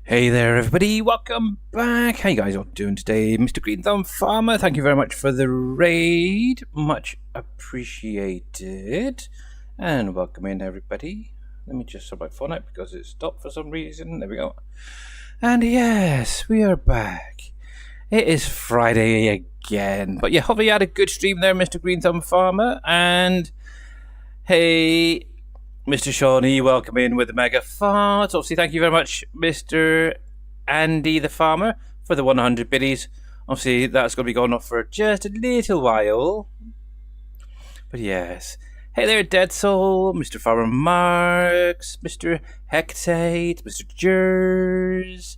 Hey there, everybody. Welcome back. How you guys all doing today? Mr. Green Thumb Farmer, thank you very much for the raid. Much appreciated. And welcome in, everybody. Let me just sort my phone out because it stopped for some reason. There we go. And yes, we are back. It is Friday again. But yeah, hopefully you had a good stream there, Mr. Green Thumb Farmer. And hey, Mr. Shawnee, welcome in with the mega fart. Obviously, thank you very much, Mr. Andy the Farmer, for the 100 biddies. Obviously, that's going to be going off for just a little while. But yes. Hey there, Dead Soul, Mr. Farmer Marks, Mr. Hectate, Mr. Jers,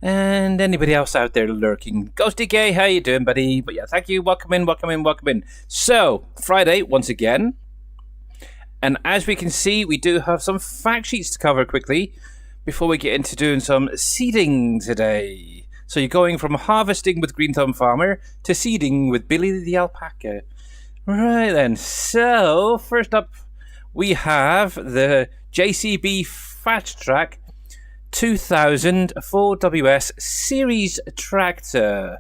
and anybody else out there lurking. Ghosty Gay, how you doing, buddy? But yeah, thank you. Welcome in, welcome in, welcome in. So, Friday, once again. And as we can see, we do have some fact sheets to cover quickly before we get into doing some seeding today. So you're going from harvesting with Green Thumb Farmer to seeding with Billy the Alpaca. Right then, so first up we have the JCB Fast Track 2000 4WS Series Tractor.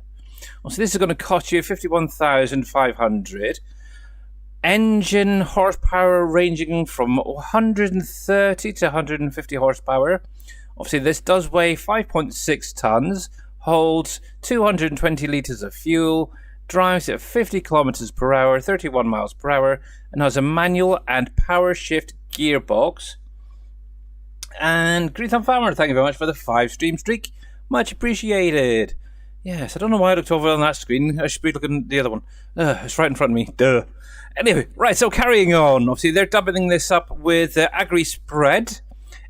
So this is going to cost you 51,500. Engine horsepower ranging from 130 to 150 horsepower. Obviously, this does weigh 5.6 tons, holds 220 litres of fuel, drives at 50 kilometers per hour, 31 miles per hour, and has a manual and power shift gearbox. And Green Thumb Farmer, thank you very much for the 5 stream streak. Much appreciated. Yes, I don't know why I looked over on that screen. I should be looking at the other one. It's right in front of me. Duh. Anyway, right, so carrying on. Obviously, they're doubling this up with Agri Spread,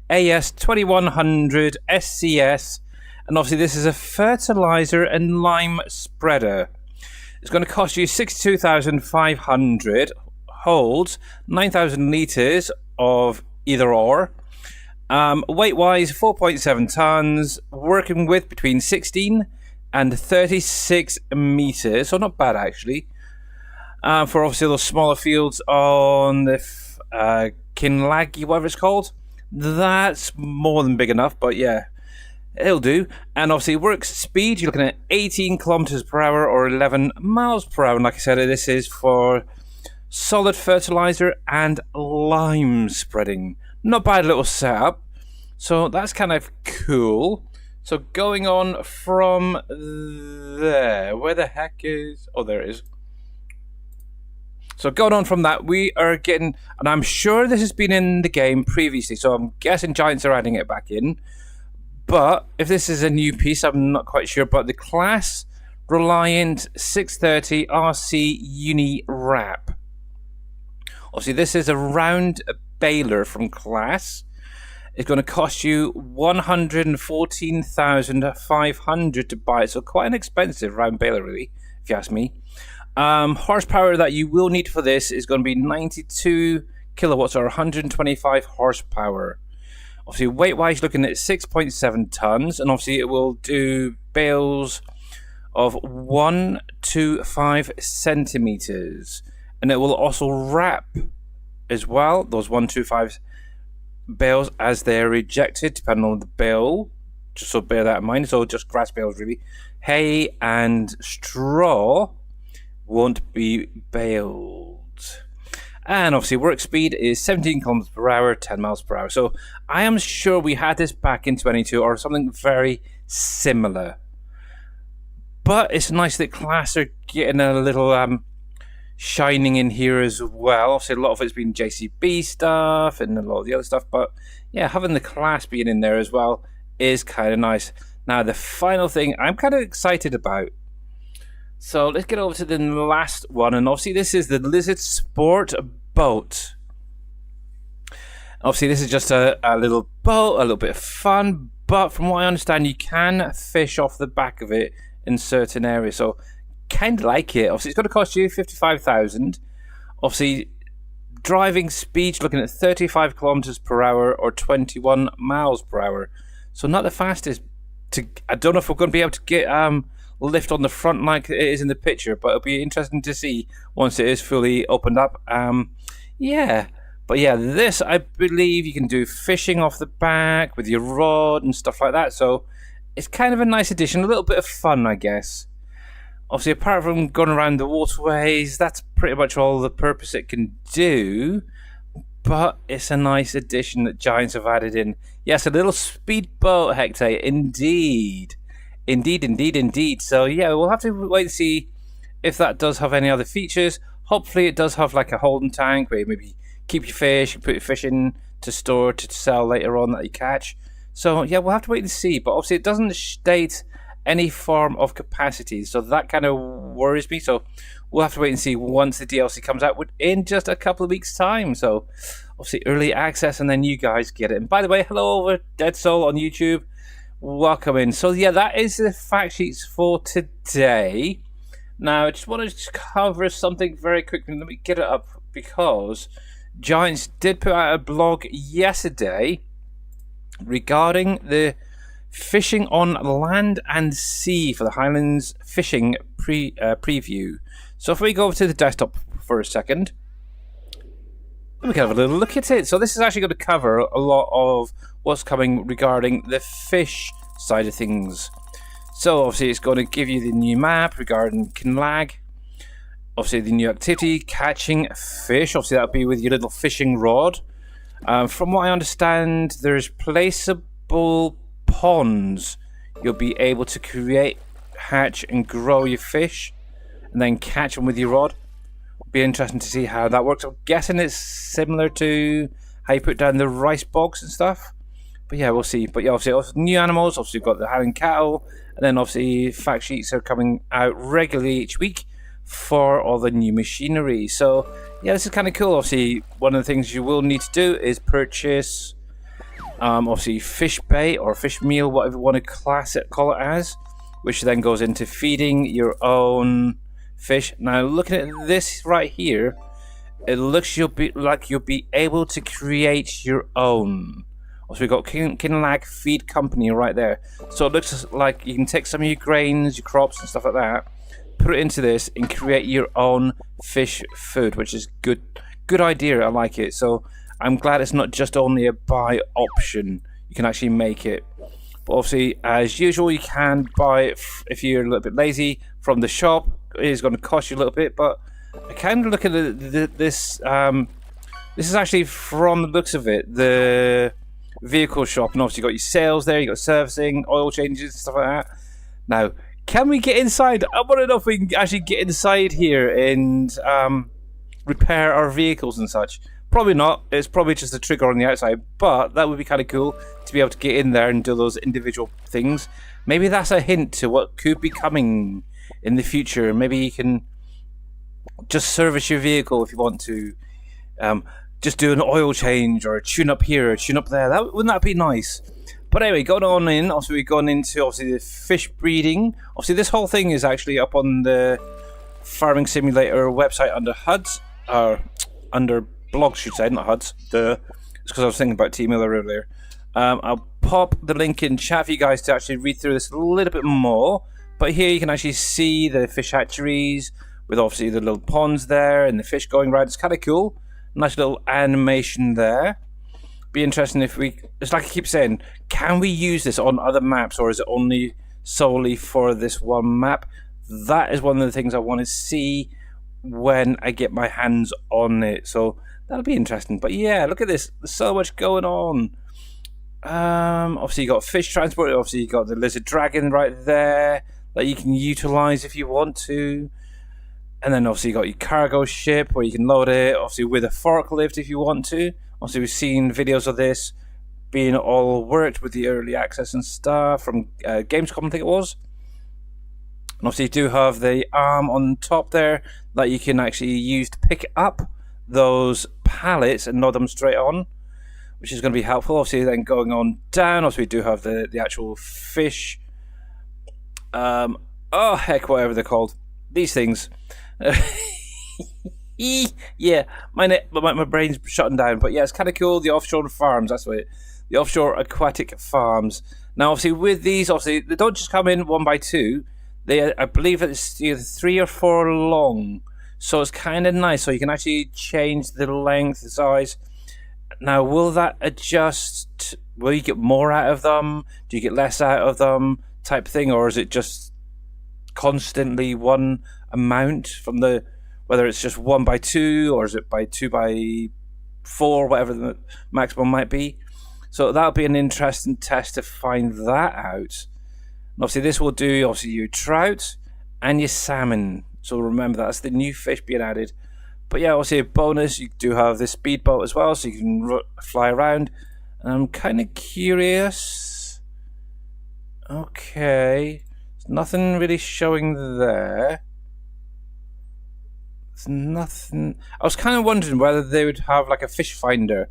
AS 2100 SCS, and obviously this is a fertilizer and lime spreader. It's going to cost you 62,500, holds 9,000 litres of either or. Weight-wise, 4.7 tons, working with between 16 and 36 meters, so not bad actually. For obviously those smaller fields on the Kinlaggy, whatever it's called, that's more than big enough, but yeah, it'll do. And obviously works speed, you're looking at 18 kilometers per hour or 11 miles per hour. And like I said, this is for solid fertilizer and lime spreading. Not bad little setup. So that's kind of cool. So going on from there, where the heck is... Oh, there it is. So going on from that, we are getting... And I'm sure this has been in the game previously, so I'm guessing Giants are adding it back in. But if this is a new piece, I'm not quite sure. But the Class Reliant 630 RC Uni Wrap. Obviously, this is a round baler from Class. It's going to cost you 114,500 to buy it. So quite an expensive round baler, really, if you ask me. Horsepower that you will need for this is going to be 92 kilowatts or 125 horsepower. Obviously, weight-wise, looking at 6.7 tons. And obviously, it will do bales of 1 to 5 centimeters. And it will also wrap as well, those 1 to 5 bales as they're rejected, depending on the bale. Just so bear that in mind. So just grass bales, really. Hay and straw won't be baled. And obviously work speed is 17 kilometers per hour, 10 miles per hour. So I am sure we had this back in 22 or something very similar. But it's nice that Class are getting a little shining in here as well. Obviously a lot of it's been JCB stuff and a lot of the other stuff. But yeah, having the Class being in there as well is kind of nice. Now the final thing I'm kind of excited about. So let's get over to the last one, and obviously this is the Lizard Sport Boat. Obviously this is just a little boat, a little bit of fun, but from what I understand you can fish off the back of it in certain areas, so kind of like it. Obviously it's going to cost you 55,000. Obviously driving speed, looking at 35 kilometers per hour or 21 miles per hour, so not the fastest. I don't know if we're going to be able to get lift on the front like it is in the picture, but it'll be interesting to see once it is fully opened up. Yeah, But yeah, this I believe you can do fishing off the back with your rod and stuff like that. So it's kind of a nice addition, a little bit of fun, I guess. Obviously, apart from going around the waterways, that's pretty much all the purpose it can do. But it's a nice addition that Giants have added in. Yes, a little speedboat, Hector. Indeed. Indeed. So yeah, we'll have to wait and see if that does have any other features. Hopefully it does have like a holding tank where you maybe keep your fish, you put your fish in to store to sell later on that you catch. So yeah, we'll have to wait and see. But obviously it doesn't state any form of capacity, so that kind of worries me. So we'll have to wait and see once the DLC comes out in just a couple of weeks' time. So obviously early access, and then you guys get it. And by the way, hello over Dead Soul on YouTube. Welcome in. So yeah, that is the fact sheets for today. Now I just want to cover something very quickly. Let me get it up because Giants did put out a blog yesterday regarding the fishing on land and sea for the Highlands fishing preview. So if we go over to the desktop for a second, we can have a little look at it. So this is actually going to cover a lot of what's coming regarding the fish side of things. So obviously it's going to give you the new map regarding Kinlag. Obviously the new activity, catching fish. Obviously that'll be with your little fishing rod. From what I understand, there's placeable ponds you'll be able to create, hatch and grow your fish and then catch them with your rod. Be interesting to see how that works. I'm guessing it's similar to how you put down the rice bogs and stuff, but yeah, we'll see. But yeah, obviously new animals, obviously you've got the Highland cattle, and then obviously fact sheets are coming out regularly each week for all the new machinery. So yeah, this is kind of cool. Obviously one of the things you will need to do is purchase obviously fish bait or fish meal, whatever you want to call it as, which then goes into feeding your own fish. Now looking at this right here, it looks you'll be able to create your own. Also we've got Kinlag Feed Company right there, so it looks like you can take some of your grains, your crops and stuff like that, put it into this and create your own fish food, which is good idea. I like it. So I'm glad it's not just only a buy option. You can actually make it. But obviously, as usual, you can buy it if you're a little bit lazy from the shop. It is going to cost you a little bit, but I kind of look at this. This is actually, from the looks of it, the vehicle shop, and obviously you got your sales there, you got servicing, oil changes, stuff like that. Now, can we get inside? I want to know if we can actually get inside here and repair our vehicles and such. Probably not. It's probably just a trigger on the outside, but that would be kind of cool to be able to get in there and do those individual things. Maybe that's a hint to what could be coming in the future. Maybe you can just service your vehicle if you want to. Just do an oil change or a tune up here, a tune up there. Wouldn't that be nice? But anyway, going on in, also we've gone into obviously the fish breeding. Obviously this whole thing is actually up on the Farming Simulator website under HUDs, or under blogs, should say, not HUDs. It's because I was thinking about T-Miller earlier. I'll pop the link in chat for you guys to actually read through this a little bit more. But here you can actually see the fish hatcheries with obviously the little ponds there and the fish going around. It's kind of cool. Nice little animation there. Be interesting if it's like I keep saying, can we use this on other maps, or is it only solely for this one map? That is one of the things I want to see when I get my hands on it. So that'll be interesting. But yeah, look at this. There's so much going on. Obviously you got fish transport. Obviously you got the lizard dragon right there that you can utilize if you want to. And then obviously you got your cargo ship where you can load it, obviously with a forklift if you want to. Obviously we've seen videos of this being all worked with the early access and stuff from Gamescom, I think it was. And obviously you do have the arm on top there that you can actually use to pick up those pallets and load them straight on, which is going to be helpful. Obviously then going on down, obviously we do have the actual fish. Oh heck, whatever they're called. These things. Yeah, my brain's shutting down, but yeah, it's kind of cool. The offshore farms, that's what the offshore aquatic farms. Now, obviously, with these, obviously, they don't just come in 1 by 2. I believe it's either 3 or 4 long, so it's kind of nice. So you can actually change the length, the size. Now, will that adjust? Will you get more out of them? Do you get less out of them? Type thing, or is it just constantly one amount from the, whether it's just 1x2 or is it by 2x4, whatever the maximum might be. So that'll be an interesting test to find that out. And obviously this will do obviously your trout and your salmon. So remember, that's the new fish being added. But yeah, obviously a bonus, you do have this speedboat as well, so you can fly around. And I'm kind of curious. Okay, there's nothing really showing there. There's nothing. I was kind of wondering whether they would have like a fish finder.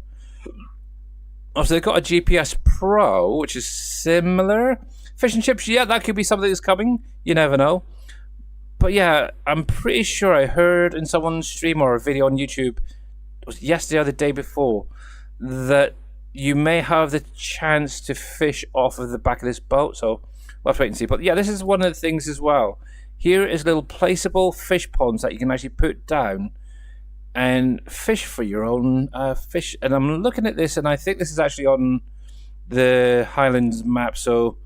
Obviously, they've got a GPS Pro, which is similar. Fish and chips, yeah, that could be something that's coming. You never know. But yeah, I'm pretty sure I heard in someone's stream or a video on YouTube, it was yesterday or the day before, that you may have the chance to fish off of the back of this boat. So we'll have to wait and see. But yeah, this is one of the things as well. Here is little placeable fish ponds that you can actually put down and fish for your own fish. And I'm looking at this, and I think this is actually on the Highlands map. So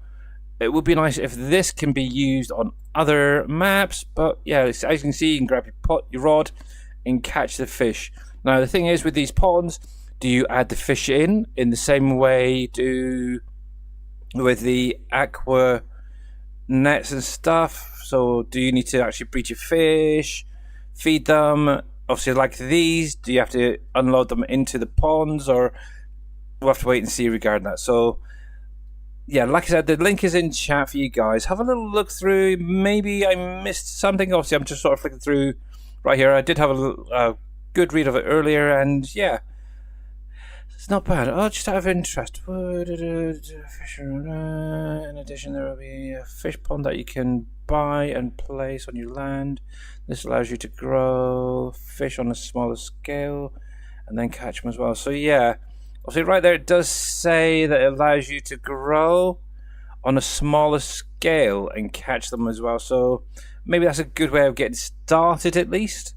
it would be nice if this can be used on other maps. But yeah, as you can see, you can grab your rod and catch the fish. Now the thing is with these ponds, do you add the fish in the same way you do with the aqua nets and stuff? So do you need to actually breed your fish, feed them? Obviously like these, do you have to unload them into the ponds, or we'll have to wait and see regarding that. So yeah, like I said, the link is in chat for you guys. Have a little look through. Maybe I missed something. Obviously I'm just sort of flicking through right here. I did have a good read of it earlier, and yeah, it's not bad. Oh, just out of interest. In addition, there will be a fish pond that you can buy and place on your land. This allows you to grow fish on a smaller scale and then catch them as well. So yeah, obviously right there it does say that it allows you to grow on a smaller scale and catch them as well. So maybe that's a good way of getting started, at least.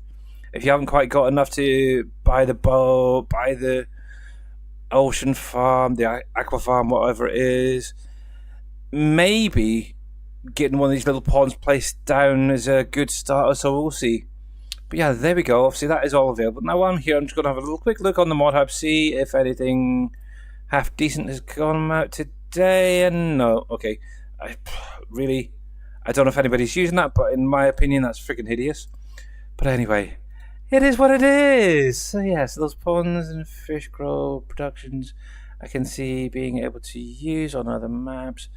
If you haven't quite got enough to buy the boat, buy the ocean farm, the aqua farm, whatever it is, maybe getting one of these little ponds placed down is a good starter. So we'll see. But yeah, there we go. Obviously that is all available. Now while I'm here, I'm just going to have a little quick look on the mod hub, see if anything half decent has gone out today. And no, okay, I don't know if anybody's using that, but in my opinion that's freaking hideous. But anyway, it is what it is. So yeah, so those ponds and fish grow productions I can see being able to use on other maps,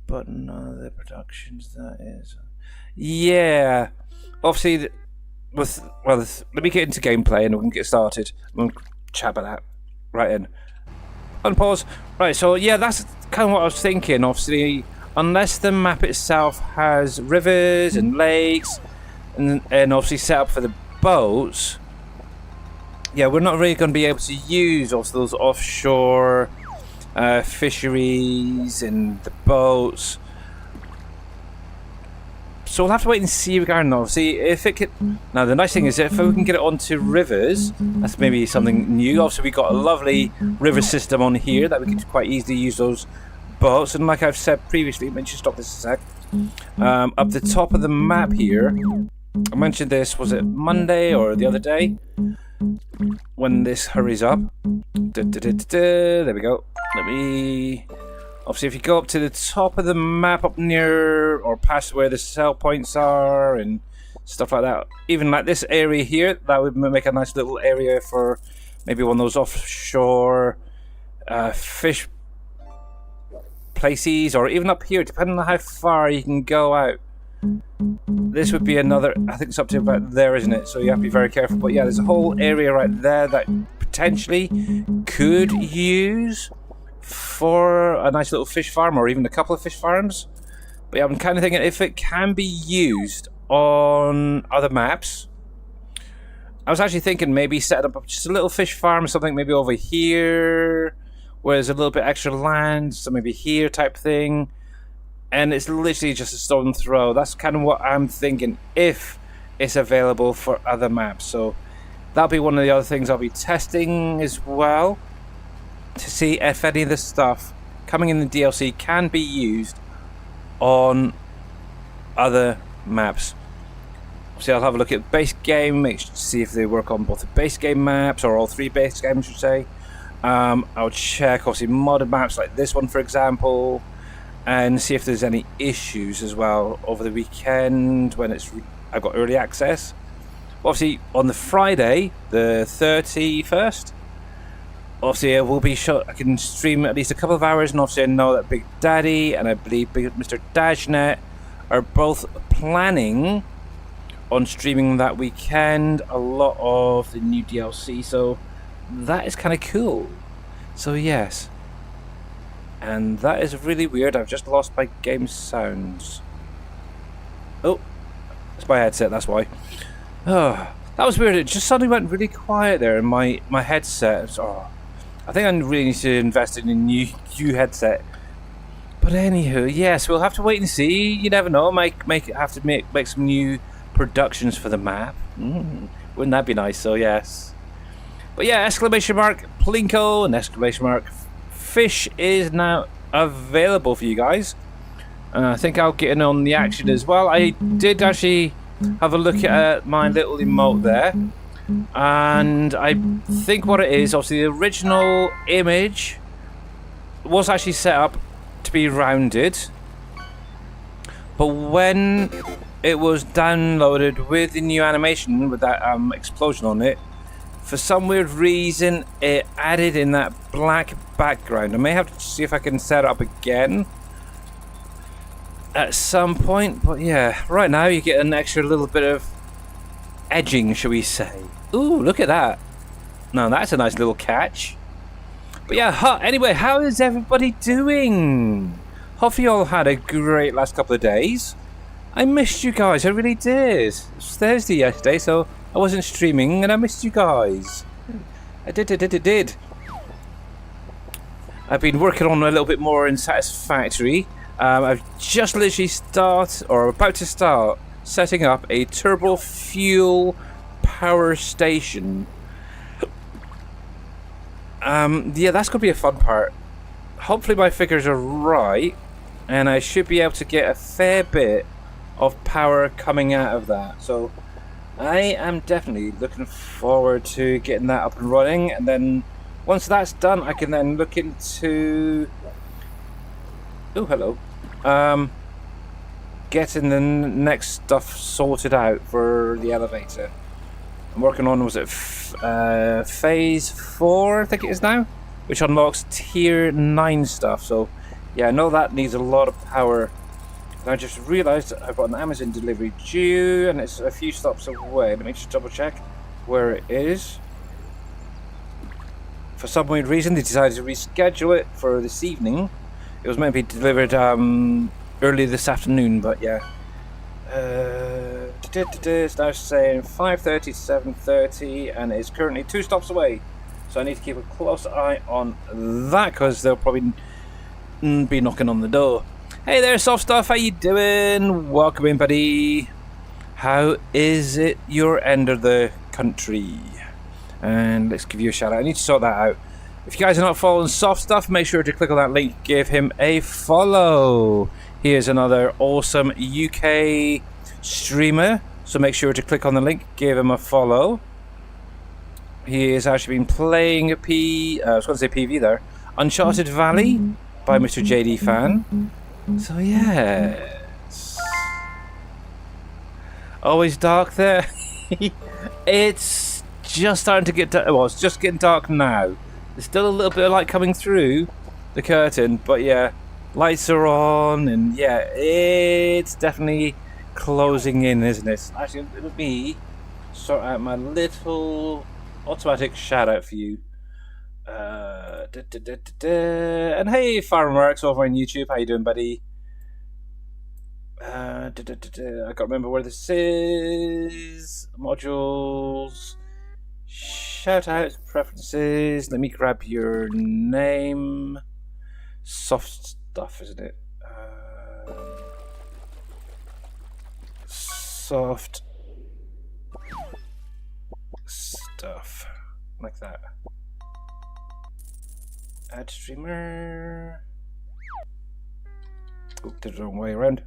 but none of the productions, that is. Yeah, obviously let me get into gameplay and we can get started. We'll chat about that right in. Unpause. Right, so yeah, that's kind of what I was thinking. Obviously, unless the map itself has rivers and lakes and obviously set up for the boats, yeah, we're not really going to be able to use also those offshore fisheries and the boats. So we'll have to wait and see regarding that. See if it can. Now the nice thing is if we can get it onto rivers, that's maybe something new. Obviously we got a lovely river system on here that we can quite easily use those boats. And like I've said previously, let me just stop this a sec. Up the top of the map here, I mentioned this, was it Monday or the other day? When this hurries up. There we go. Let me... Obviously, if you go up to the top of the map up near or past where the sell points are and stuff like that, even like this area here, that would make a nice little area for maybe one of those offshore fish places, or even up here, depending on how far you can go out. This would be another, I think it's up to about there, isn't it? So you have to be very careful. But yeah, there's a whole area right there that potentially could use for a nice little fish farm, or even a couple of fish farms. But yeah, I'm kind of thinking if it can be used on other maps. I was actually thinking maybe setting up just a little fish farm or something, maybe over here where there's a little bit extra land, so maybe here type thing. And it's literally just a stone throw. That's kind of what I'm thinking if it's available for other maps. So that'll be one of the other things I'll be testing as well, to see if any of the stuff coming in the DLC can be used on other maps. So I'll have a look at base game, see if they work on both the base game maps, or all 3 base games, I should say. I'll check obviously modded maps like this one, for example, and see if there's any issues as well over the weekend when I've got early access. Obviously on the Friday, the 31st, obviously I will be I can stream at least a couple of hours, and obviously I know that Big Daddy and I believe Mr. Dashnet are both planning on streaming that weekend a lot of the new DLC, so that is kind of cool. So yes, and that is really weird. I've just lost my game sounds. Oh, it's my headset, that's why. Oh, that was weird. It just suddenly went really quiet there in my headset. Oh, I think I really need to invest in a new headset. But anywho, yes, we'll have to wait and see. You never know. Have to make some new productions for the map. Wouldn't that be nice? So yes. But yeah, exclamation mark Plinko and exclamation mark Fish is now available for you guys. I think I'll get in on the action as well. I did actually have a look at my little emote there, and I think what it is, obviously the original image was actually set up to be rounded, but when it was downloaded with the new animation with that explosion on it, for some weird reason it added in that black background. I may have to see if I can set it up again at some point, but yeah, right now you get an extra little bit of edging, shall we say. Ooh, look at that. Now that's a nice little catch. But yeah, anyway, how is everybody doing? Hope you all had a great last couple of days. I missed you guys, I really did. It was Thursday yesterday, so I wasn't streaming, and I missed you guys. I did. I've been working on a little bit more in Satisfactory. I've just literally about to start setting up a turbo fuel power station. Yeah, that's going to be a fun part. Hopefully my figures are right, and I should be able to get a fair bit of power coming out of that. So I am definitely looking forward to getting that up and running, and then once that's done I can then look into getting the next stuff sorted out for the elevator. I'm working on, was it phase 4 I think it is now, which unlocks tier 9 stuff. So yeah, I know that needs a lot of power. And I just realised I've got an Amazon delivery due, and it's a few stops away. Let me just double check where it is. For some weird reason they decided to reschedule it for this evening. It was meant to be delivered early this afternoon, but yeah. It's now saying 5:30 to 7:30, and it's currently 2 stops away. So I need to keep a close eye on that, because they'll probably be knocking on the door. Hey there, Soft Stuff, how you doing? Welcome in, buddy. How is it your end of the country? And let's give you a shout out. I need to sort that out. If you guys are not following Soft Stuff, make sure to click on that link, give him a follow. He is another awesome UK streamer, so make sure to click on the link, give him a follow. He has actually been playing I was going to say PV there, Uncharted Valley by Mr. JD Fan. So yes, always dark there. It's just starting to get dark. Well, it's just getting dark now. There's still a little bit of light coming through the curtain, but yeah, lights are on, and yeah, it's definitely closing in, isn't it? Actually, let me sort out my little automatic shout out for you. And hey, Farmworks over on YouTube, how you doing, buddy? I can't remember where this is. Modules, shout outs, preferences. Let me grab your name. Soft Stuff, isn't it? Soft stuff. Like that. Add streamer. Oh, did it the wrong way around.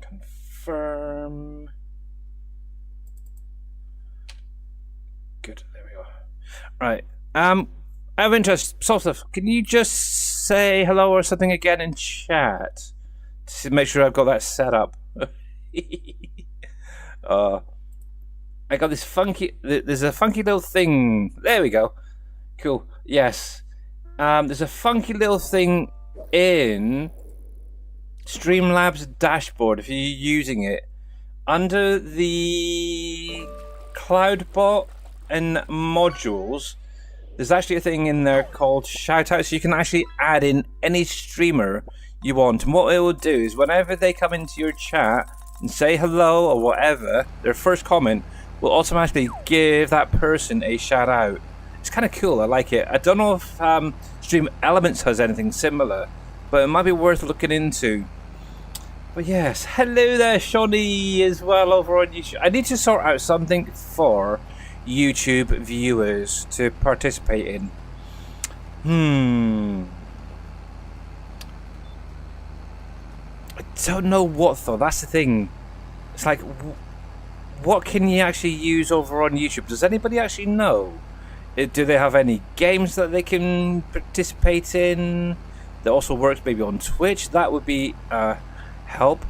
Confirm. Good, there we go. Right. I have interest. Solstice, can you just say hello or something again in chat? To make sure I've got that set up. I got this funky. There's a funky little thing. There we go. Cool. Yes. There's a funky little thing in Streamlabs dashboard if you're using it. Under the CloudBot and modules, there's actually a thing in there called Shoutout, so you can actually add in any streamer you want. And what it will do is whenever they come into your chat and say hello or whatever, their first comment will automatically give that person a shout out. It's kind of cool, I like it. I don't know if Stream Elements has anything similar, but it might be worth looking into. But yes, hello there Shawnee as well over on YouTube. I need to sort out something for YouTube viewers to participate in. I don't know what though, that's the thing. It's like, what can you actually use over on YouTube? Does anybody actually know? Do they have any games that they can participate in that also works maybe on Twitch? That would be help.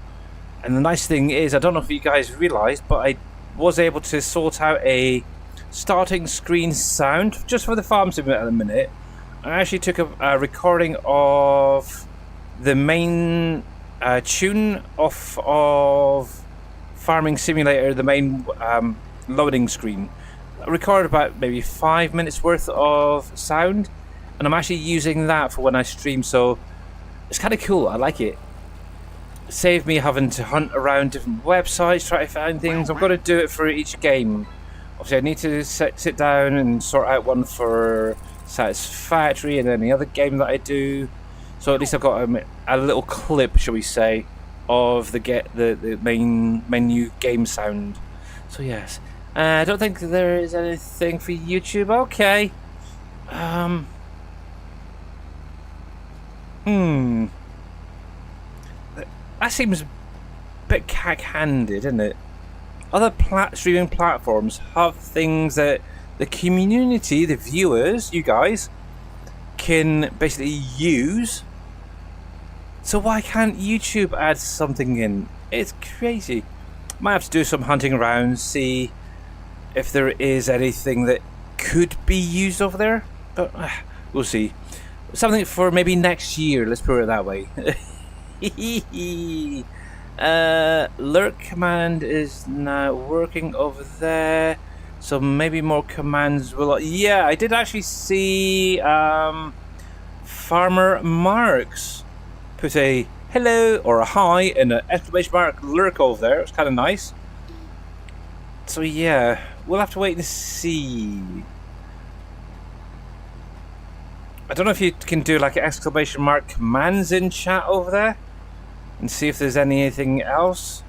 And the nice thing is, I don't know if you guys realised, but I was able to sort out a starting screen sound just for the Farm Simulator at the minute. I actually took a recording of the main tune off of Farming Simulator, the main loading screen. I recorded about maybe 5 minutes worth of sound, and I'm actually using that for when I stream, so it's kind of cool. I like it. Saved me having to hunt around different websites, try to find things. I'm going to do it for each game. Obviously, I need to sit down and sort out one for Satisfactory and any other game that I do. So at least I've got a little clip, shall we say, of the main menu game sound. So yes, I don't think there is anything for YouTube. Okay. That seems a bit cack-handed, isn't it? Other streaming platforms have things that the community, the viewers, you guys, can basically use. So why can't YouTube add something in? It's crazy. Might have to do some hunting around, see if there is anything that could be used over there. But we'll see. Something for maybe next year, let's put it that way. Lurk command is now working over there, so maybe more commands will. Yeah, I did actually see Farmer Marks put a hello or a hi and an exclamation mark lurk over there. It's kind of nice. So yeah, we'll have to wait and see. I don't know if you can do like an exclamation mark commands in chat over there and see if there's anything else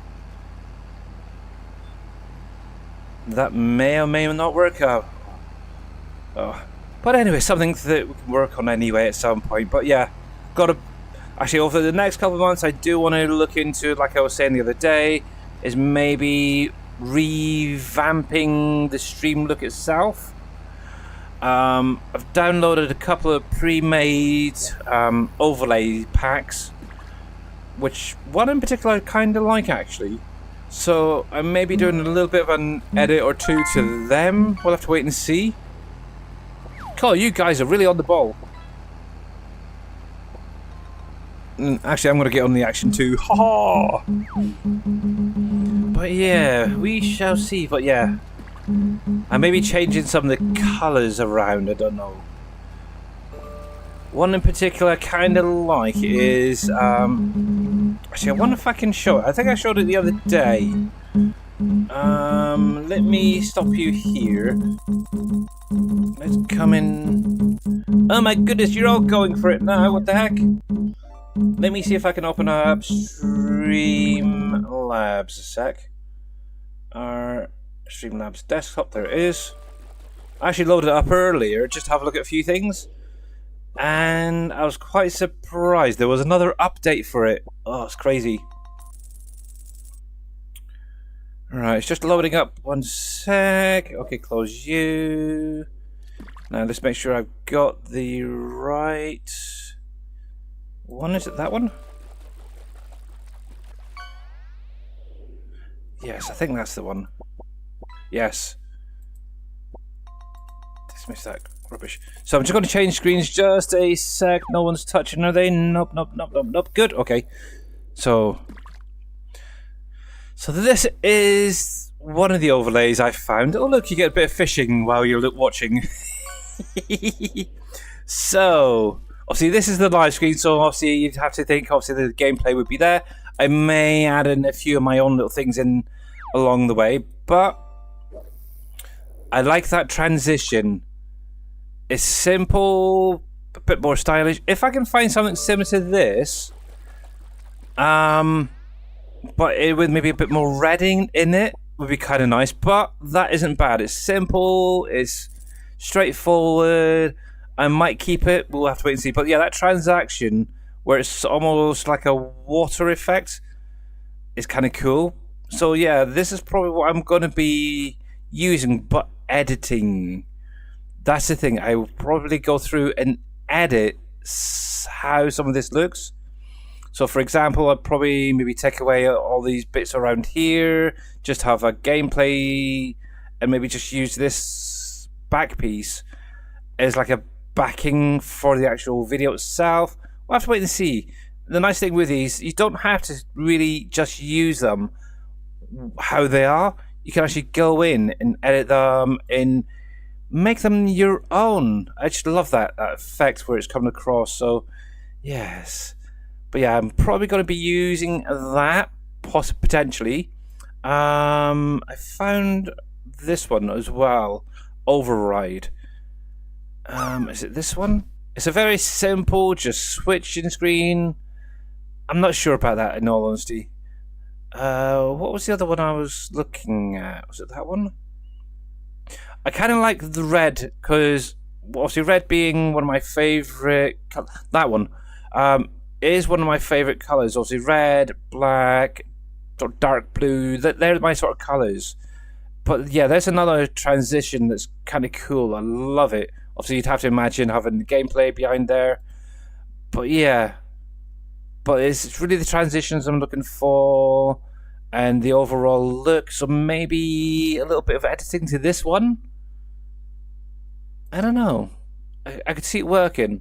that may or may not work out. Oh. But anyway, something that we can work on anyway at some point. But yeah, actually over the next couple of months I do want to look into, like I was saying the other day, is maybe revamping the stream look itself. I've downloaded a couple of pre-made overlay packs, which one in particular I kind of like actually. So I may be doing a little bit of an edit or two to them. We'll have to wait and see. Cool, you guys are really on the ball. Actually, I'm going to get on the action too. Ha ha! But yeah, we shall see. But yeah, I may be changing some of the colours around, I don't know. One in particular I kind of like is, actually I wonder if I can show it. I think I showed it the other day. Let me stop you here. Let's come in. Oh my goodness, you're all going for it now, what the heck? Let me see if I can open up Streamlabs a sec. our Streamlabs desktop. There it is. I actually loaded it up earlier just to have a look at a few things, and I was quite surprised. There was another update for it. Oh, it's crazy. Right, it's just loading up. 1 sec. Okay, close you. Now let's make sure I've got the right one. Is it that one? Yes, I think that's the one. Yes. Dismiss that rubbish. So I'm just going to change screens just a sec. No one's touching, are they? Nope, nope, nope, nope, nope. Good, okay. So this is one of the overlays I found. Oh look, you get a bit of fishing while you're watching. So, obviously this is the live screen, so obviously you'd have to think, obviously the gameplay would be there. I may add in a few of my own little things in along the way, but I like that transition. It's simple, a bit more stylish. If I can find something similar to this, but it with maybe a bit more redding in it would be kind of nice. But that isn't bad. It's simple. It's straightforward. I might keep it. We'll have to wait and see. But yeah, that transaction where it's almost like a water effect is kind of cool. So yeah, this is probably what I'm going to be using, but editing. That's the thing. I will probably go through and edit how some of this looks. So for example, I'd probably maybe take away all these bits around here, just have a gameplay, and maybe just use this back piece as like a backing for the actual video itself. We'll have to wait and see. The nice thing with these, you don't have to really just use them how they are. You can actually go in and edit them and make them your own. I just love that effect where it's coming across. So yes, but yeah, I'm probably going to be using that potentially. I found this one as well, override. Is it this one? It's a very simple, just switching screen. I'm not sure about that in all honesty. What was the other one I was looking at? Was it that one? I kind of like the red, because obviously red being one of my favourite... That one is one of my favourite colours. Obviously red, black, dark blue, they're my sort of colours. But yeah, there's another transition that's kind of cool. I love it. Obviously you'd have to imagine having the gameplay behind there. But yeah. But it's really the transitions I'm looking for and the overall look. So maybe a little bit of editing to this one. I don't know. I could see it working.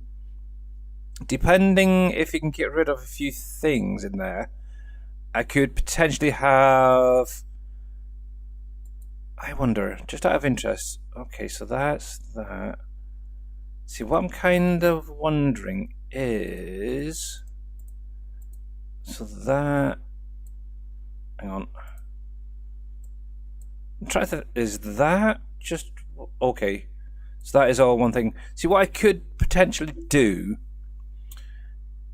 Depending if you can get rid of a few things in there, I could potentially have... I wonder, just out of interest. Okay, so that's that. See, what I'm kind of wondering is... So that... Hang on. I'm trying to... Is that just... Okay. So that is all one thing. See, what I could potentially do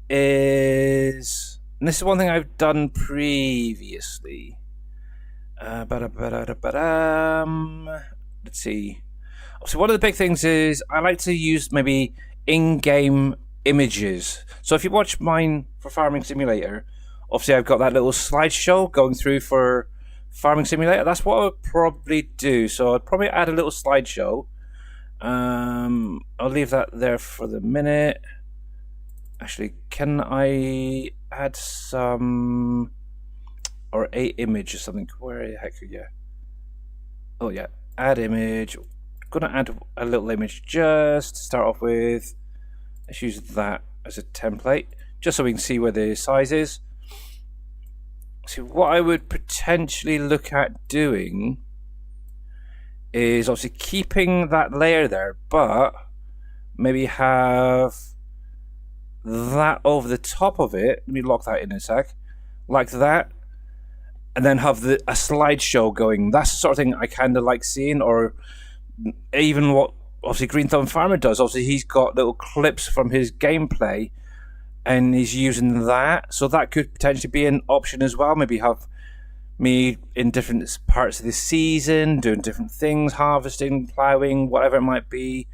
is... And this is one thing I've done previously. Let's see. So one of the big things is I like to use maybe in-game images. So if you watch mine for Farming Simulator, obviously I've got that little slideshow going through for Farming Simulator. That's what I would probably do. So I'd probably add a little slideshow. I'll leave that there for the minute. Actually, can I add some... or a image or something? Where the heck are you? Oh yeah, add image. Gonna add a little image just to start off with. Let's use that as a template, just so we can see where the size is. See, what I would potentially look at doing is obviously keeping that layer there, but maybe have that over the top of it. Let me lock that in a sec, like that. And then have a slideshow going. That's the sort of thing I kind of like seeing, or even what obviously Green Thumb Farmer does. Obviously, he's got little clips from his gameplay, and he's using that. So that could potentially be an option as well. Maybe have me in different parts of the season, doing different things, harvesting, ploughing, whatever it might be.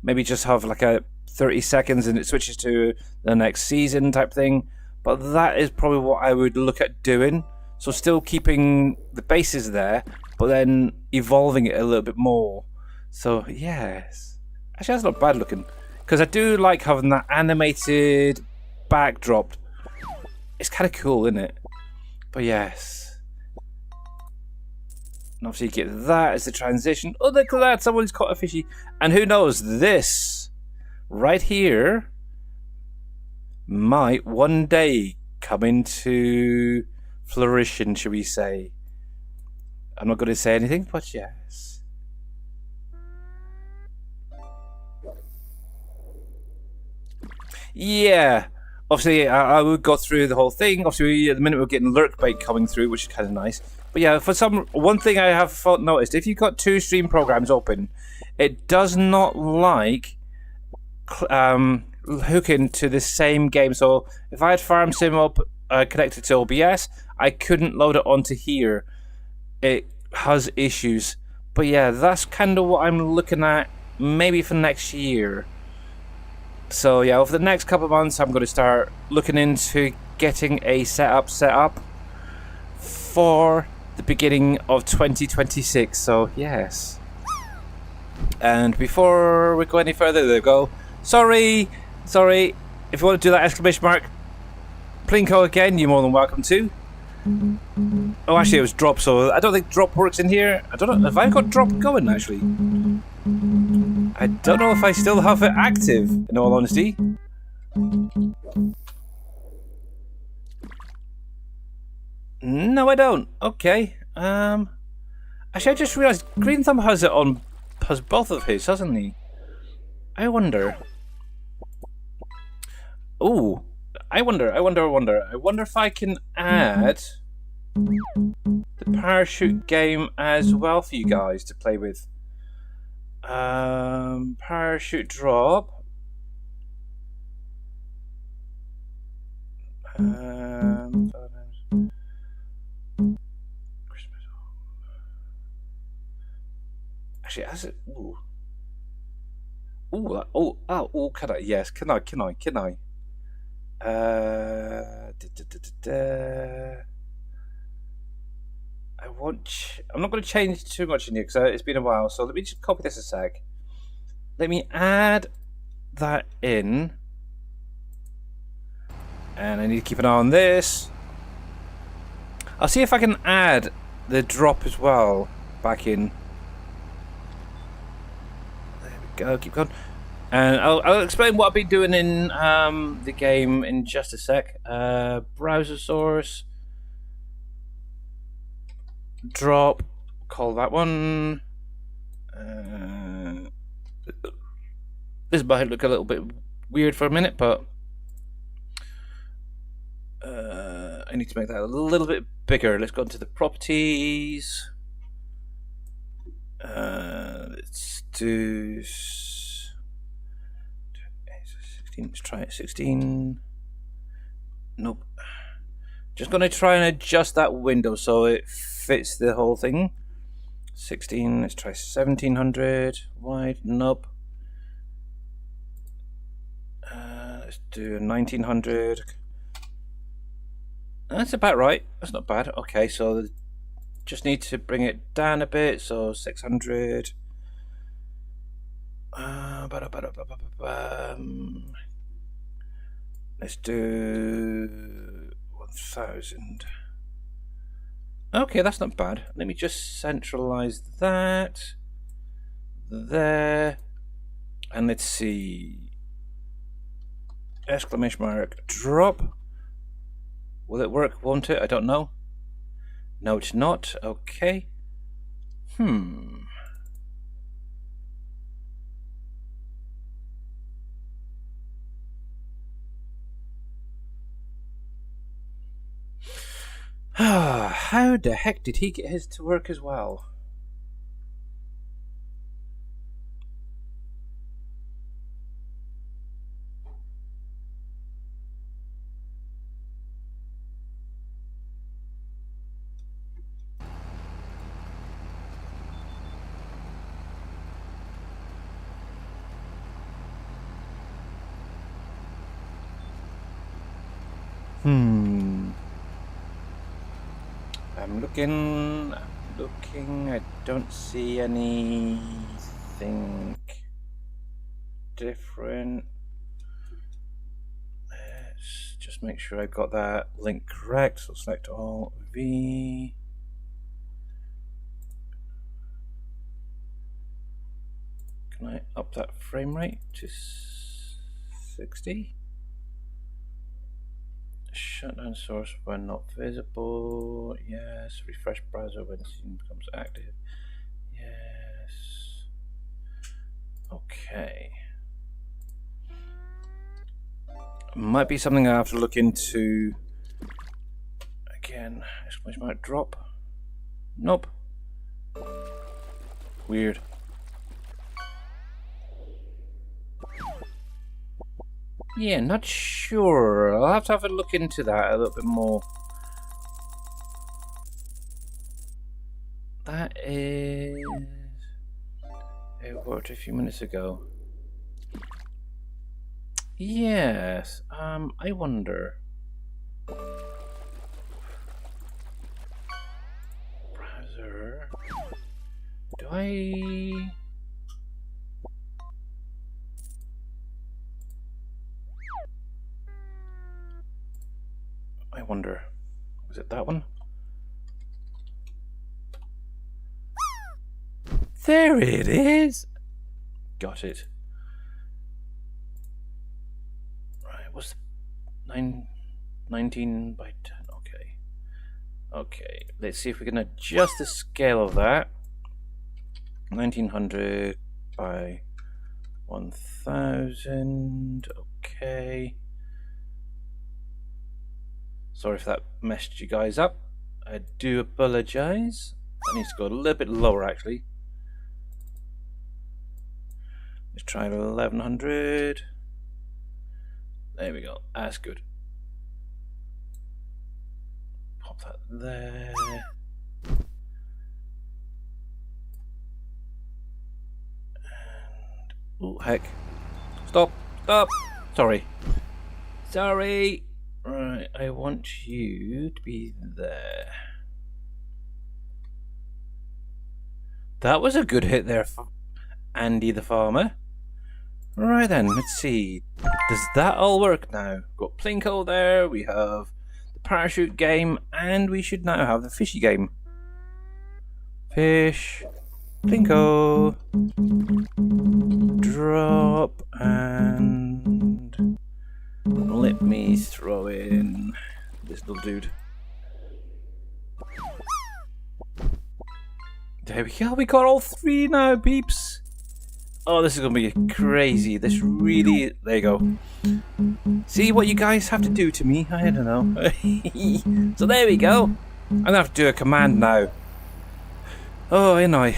Maybe just have like a 30 seconds and it switches to the next season type thing. But that is probably what I would look at doing. So still keeping the bases there, but then evolving it a little bit more. So yes, actually that's not bad looking, because I do like having that animated backdrop. It's kind of cool, isn't it? But yes, and obviously you get that as the transition. Oh, look at that! Someone's caught a fishy, and who knows? This right here might one day come into flourishing, shall we say? I'm not going to say anything, but yes. Yeah, obviously I would go through the whole thing. Obviously, at the minute we're getting lurk bait coming through, which is kind of nice. But yeah, one thing I have noticed, if you've got two stream programs open, it does not like hooking to the same game. So if I had Farm Sim up connected to OBS, I couldn't load it onto here. It has issues. But yeah, that's kind of what I'm looking at maybe for next year. So yeah, over the next couple of months, I'm going to start looking into getting a setup for the beginning of 2026. So yes. And before we go any further, there we go. Sorry. If you want to do that exclamation mark, Plinko again, you're more than welcome to. Oh, actually, it was drop, so I don't think drop works in here. I don't know if I've got drop going actually. I don't know if I still have it active, in all honesty. No, I don't. Okay. Actually, I just realised Green Thumb has both of his, hasn't he? I wonder. Ooh, I wonder if I can add the parachute game as well for you guys to play with. Parachute drop. Actually, has it? Ooh. Ooh. Oh. Can I? Yes. Can I? I'm not going to change too much in here because it's been a while. So let me just copy this a sec. Let me add that in, and I need to keep an eye on this. I'll see if I can add the drop as well back in. There we go. Keep going. And I'll explain what I've been doing in the game in just a sec. Browser source. Drop. Call that one. This might look a little bit weird for a minute, but I need to make that a little bit bigger. Let's go into the properties. Let's do 16. Let's try it. 16. Nope. Just going to try and adjust that window so it fits the whole thing. 16. Let's try 1700 wide. Nope. Let's do 1900. That's about right. That's not bad. Okay, so just need to bring it down a bit. So 600. Let's do 1000. Okay, that's not bad. Let me just centralize that there, and let's see. Exclamation mark drop. Will it work? Won't it? I don't know. No, it's not. Okay. How the heck did he get his to work as well? I'm looking. I don't see anything different. Let's just make sure I got that link correct. So select all V. Can I up that frame rate to 60? Shut down source when not visible. Yes. Refresh browser when scene becomes active. Yes. Okay. Might be something I have to look into. Again, exclamation mark drop. Nope. Weird. Yeah, not sure. I'll have to have a look into that a little bit more. That is... It worked a few minutes ago. Yes, I wonder. Browser. Do I... I wonder. Was it that one? There it is! Got it. Right, what's the 19 by 10? Okay. Okay, let's see if we can adjust the scale of that. 1900 by 1000. Okay. Sorry if that messed you guys up. I do apologize. I need to go a little bit lower actually. Let's try 1100. There we go. That's good. Pop that there. And oh heck! Stop! Stop! Sorry. Sorry. Right. I want you to be there. That was a good hit there, Andy the farmer. Right then, let's see. Does that all work now? Got Plinko there, we have the parachute game, and we should now have the fishy game. Fish, Plinko, drop, and let me throw in this little dude. There we go, we got all three now, peeps. Oh, this is going to be crazy. This really... There you go. See what you guys have to do to me? I don't know. So there we go. I'm going to have to do a command now. Oh, ain't I?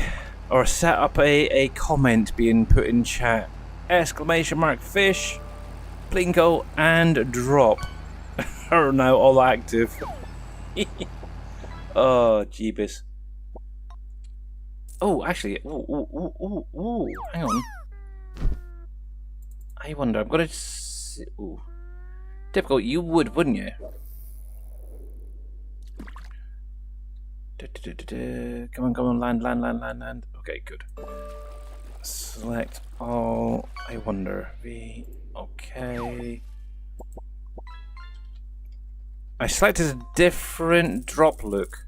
Or set up a comment being put in chat. Exclamation mark fish, Plinko, and drop are now all active. Oh, jeebus. Oh, actually, ooh, hang on. I wonder, I'm gonna see, ooh. Typical, you would, wouldn't you? Come on, land. Okay, good. Select all, I wonder, V, okay. I selected a different drop look.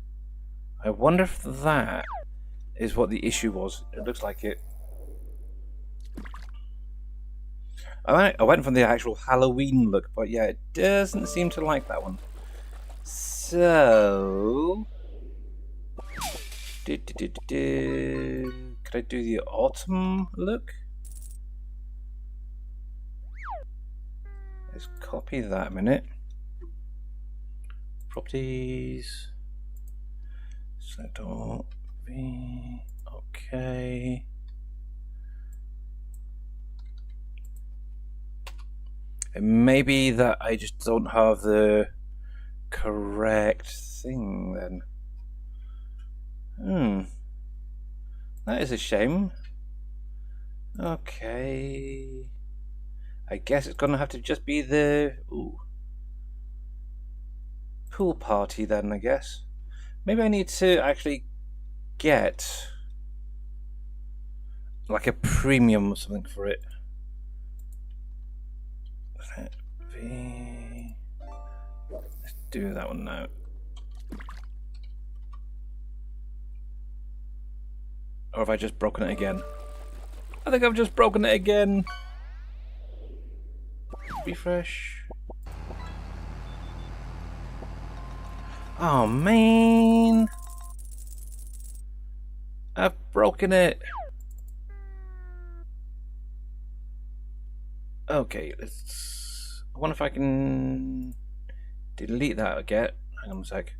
I wonder if that is what the issue was. It looks like it. I went from the actual Halloween look, but yeah, it doesn't seem to like that one. So... Could I do the autumn look? Let's copy that a minute. Properties. Select all. Okay. It may be that I just don't have the correct thing then. That is a shame. Okay. I guess it's gonna have to just be the... Ooh. pool party then, I guess. Maybe I need to actually get like a premium or something for it. Let's do that one now. Or have I just broken it again? I think I've just broken it again. Refresh. Oh man, I've broken it. Okay, let's. I wonder if I can delete that again. Hang on a sec.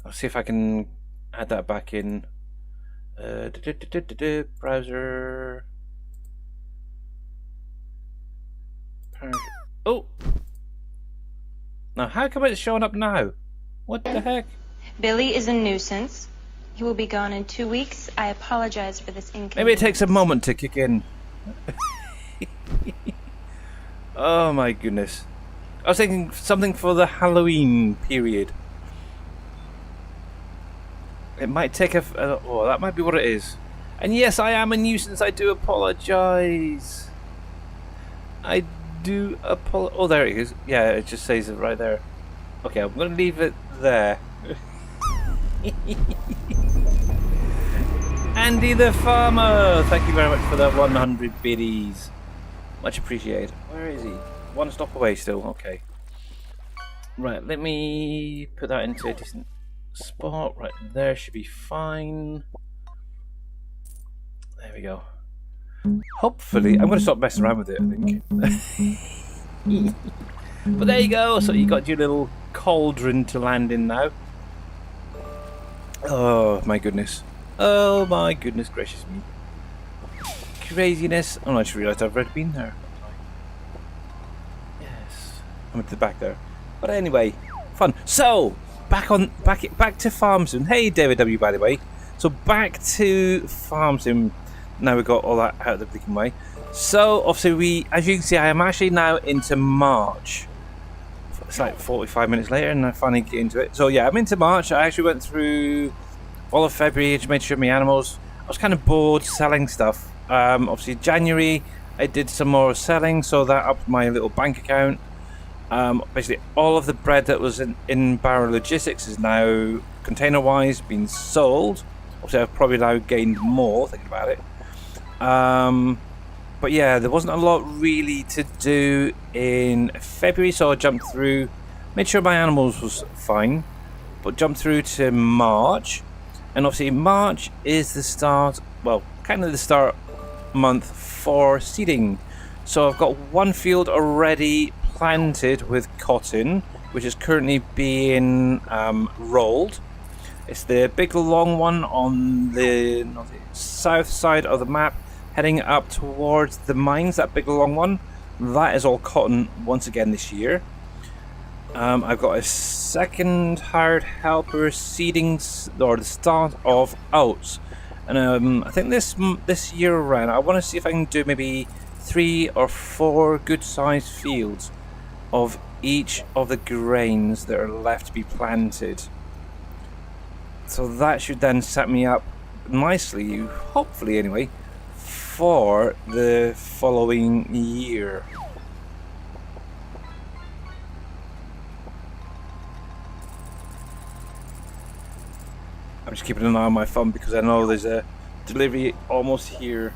I'll see if I can add that back in. Browser. Oh! Now, how come it's showing up now? What the heck? Billy is a nuisance. He will be gone in 2 weeks. I apologize for this inconvenience. Maybe it takes a moment to kick in. Oh my goodness. I was thinking something for the Halloween period. It might take a... oh, that might be what it is. And yes, I am a nuisance. I do apologize. I do apologize. Oh, there it is. Yeah, it just says it right there. Okay, I'm going to leave it there. Andy the Farmer! Thank you very much for the 100 biddies. Much appreciated. Where is he? One stop away still. Okay. Right, let me put that into a decent spot. Right there should be fine. There we go. Hopefully, I'm going to stop messing around with it, I think. But there you go. So you got your little cauldron to land in now. Oh my goodness. Oh my goodness gracious me. Craziness. Oh, I just realised I've already been there. Yes. I'm at the back there. But anyway, fun. So, back to Farm Sim. Hey David W, by the way. So back to Farm Sim. Now we've got all that out of the freaking way. So obviously as you can see, I am actually now into March. It's like 45 minutes later and I finally get into it. So yeah, I'm into March. I actually went through all of February, just made sure my animals. I was kind of bored selling stuff. Obviously January I did some more selling, so that upped my little bank account. Basically all of the bread that was in Barrow Logistics is now container wise being sold. Obviously I've probably now gained more thinking about it. But yeah, there wasn't a lot really to do in February, so I jumped through, made sure my animals was fine, but jumped through to March. And obviously March is the start, well, kind of the start month for seeding. So I've got one field already planted with cotton, which is currently being rolled. It's the big long one on the south side of the map, heading up towards the mines, that big long one. That is all cotton once again this year. I've got a second hired helper seeding, or the start of oats. And I think this year around, I want to see if I can do maybe 3 or 4 good sized fields of each of the grains that are left to be planted. So that should then set me up nicely, hopefully anyway, for the following year. I'm just keeping an eye on my phone because I know there's a delivery almost here.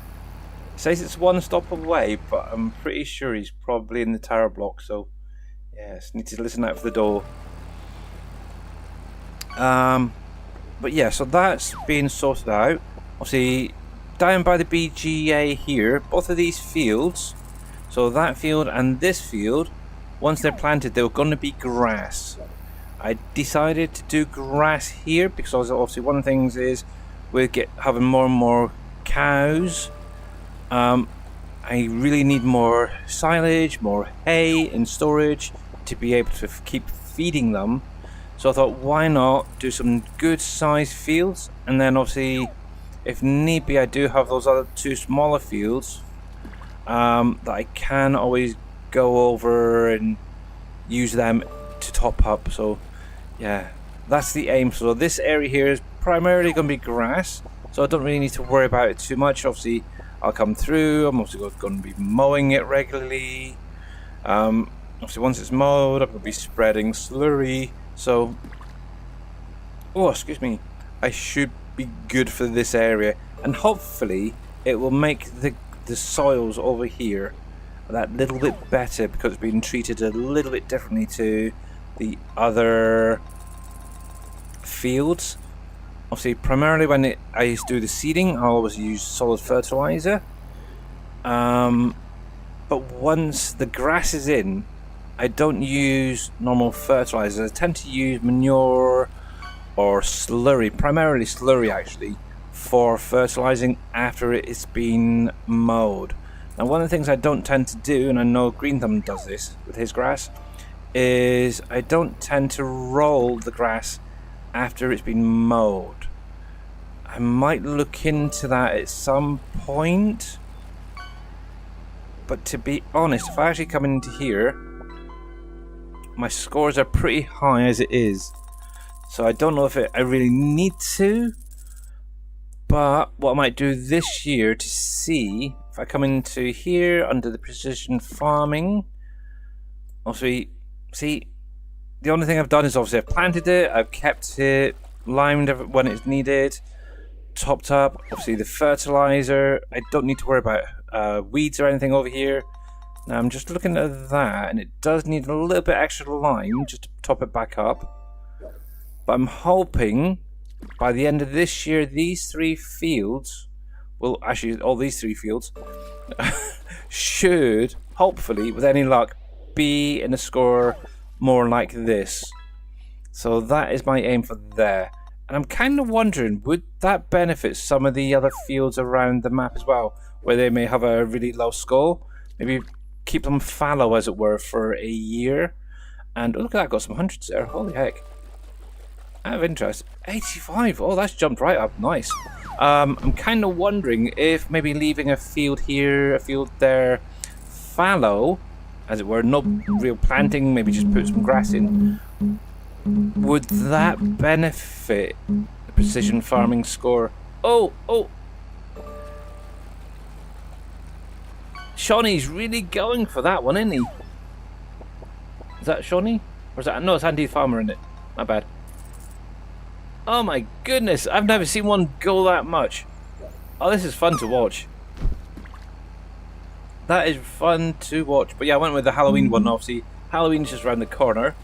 It says it's one stop away, but I'm pretty sure he's probably in the tower block, so yes, need to listen out for the door. But yeah, so that's being sorted out. Obviously, down by the BGA here, both of these fields, so that field and this field, once they're planted, they're going to be grass. I decided to do grass here because obviously one of the things is we're having more and more cows. I really need more silage, more hay in storage to be able to keep feeding them. So I thought, why not do some good sized fields, and then obviously if need be I do have those other 2 smaller fields that I can always go over and use them to top up. So yeah, that's the aim. So this area here is primarily going to be grass, so I don't really need to worry about it too much. Obviously, I'll come through. I'm also going to be mowing it regularly. Obviously, once it's mowed, I'm going to be spreading slurry. So, oh, excuse me, I should be good for this area, and hopefully, it will make the soils over here that little bit better because it's been treated a little bit differently to the other fields. Obviously, primarily when I used to do the seeding, I always use solid fertilizer. But once the grass is in, I don't use normal fertilizer. I tend to use manure or slurry, primarily slurry actually, for fertilizing after it's been mowed. Now, one of the things I don't tend to do, and I know Green Thumb does this with his grass, is I don't tend to roll the grass after it's been mowed. I might look into that at some point, but to be honest, if I actually come into here, my scores are pretty high as it is, so I don't know if I really need to. But what I might do this year to see if I come into here under the precision farming, obviously, see, the only thing I've done is obviously I've planted it, I've kept it limed when it's needed, topped up, obviously the fertilizer. I don't need to worry about weeds or anything over here. Now I'm just looking at that, and it does need a little bit extra lime just to top it back up. But I'm hoping by the end of this year, these three fields, well, actually, all these three fields should, hopefully, with any luck, be in a score more like this. So that is my aim for there. And I'm kind of wondering, would that benefit some of the other fields around the map as well, where they may have a really low score? Maybe keep them fallow, as it were, for a year. And oh, look at that, got some hundreds there. Holy heck. Out of interest, 85. Oh, that's jumped right up. Nice. I'm kind of wondering if maybe leaving a field here, a field there, fallow, as it were, no real planting, maybe just put some grass in. Would that benefit the precision farming score? Oh, oh. Shawnee's really going for that one, isn't he? Is that Shawnee? Or is that... No, it's Andy Farmer, isn't it? My bad. Oh my goodness, I've never seen one go that much. Oh, this is fun to watch. That is fun to watch. But yeah, I went with the Halloween one, obviously. Halloween's just around the corner.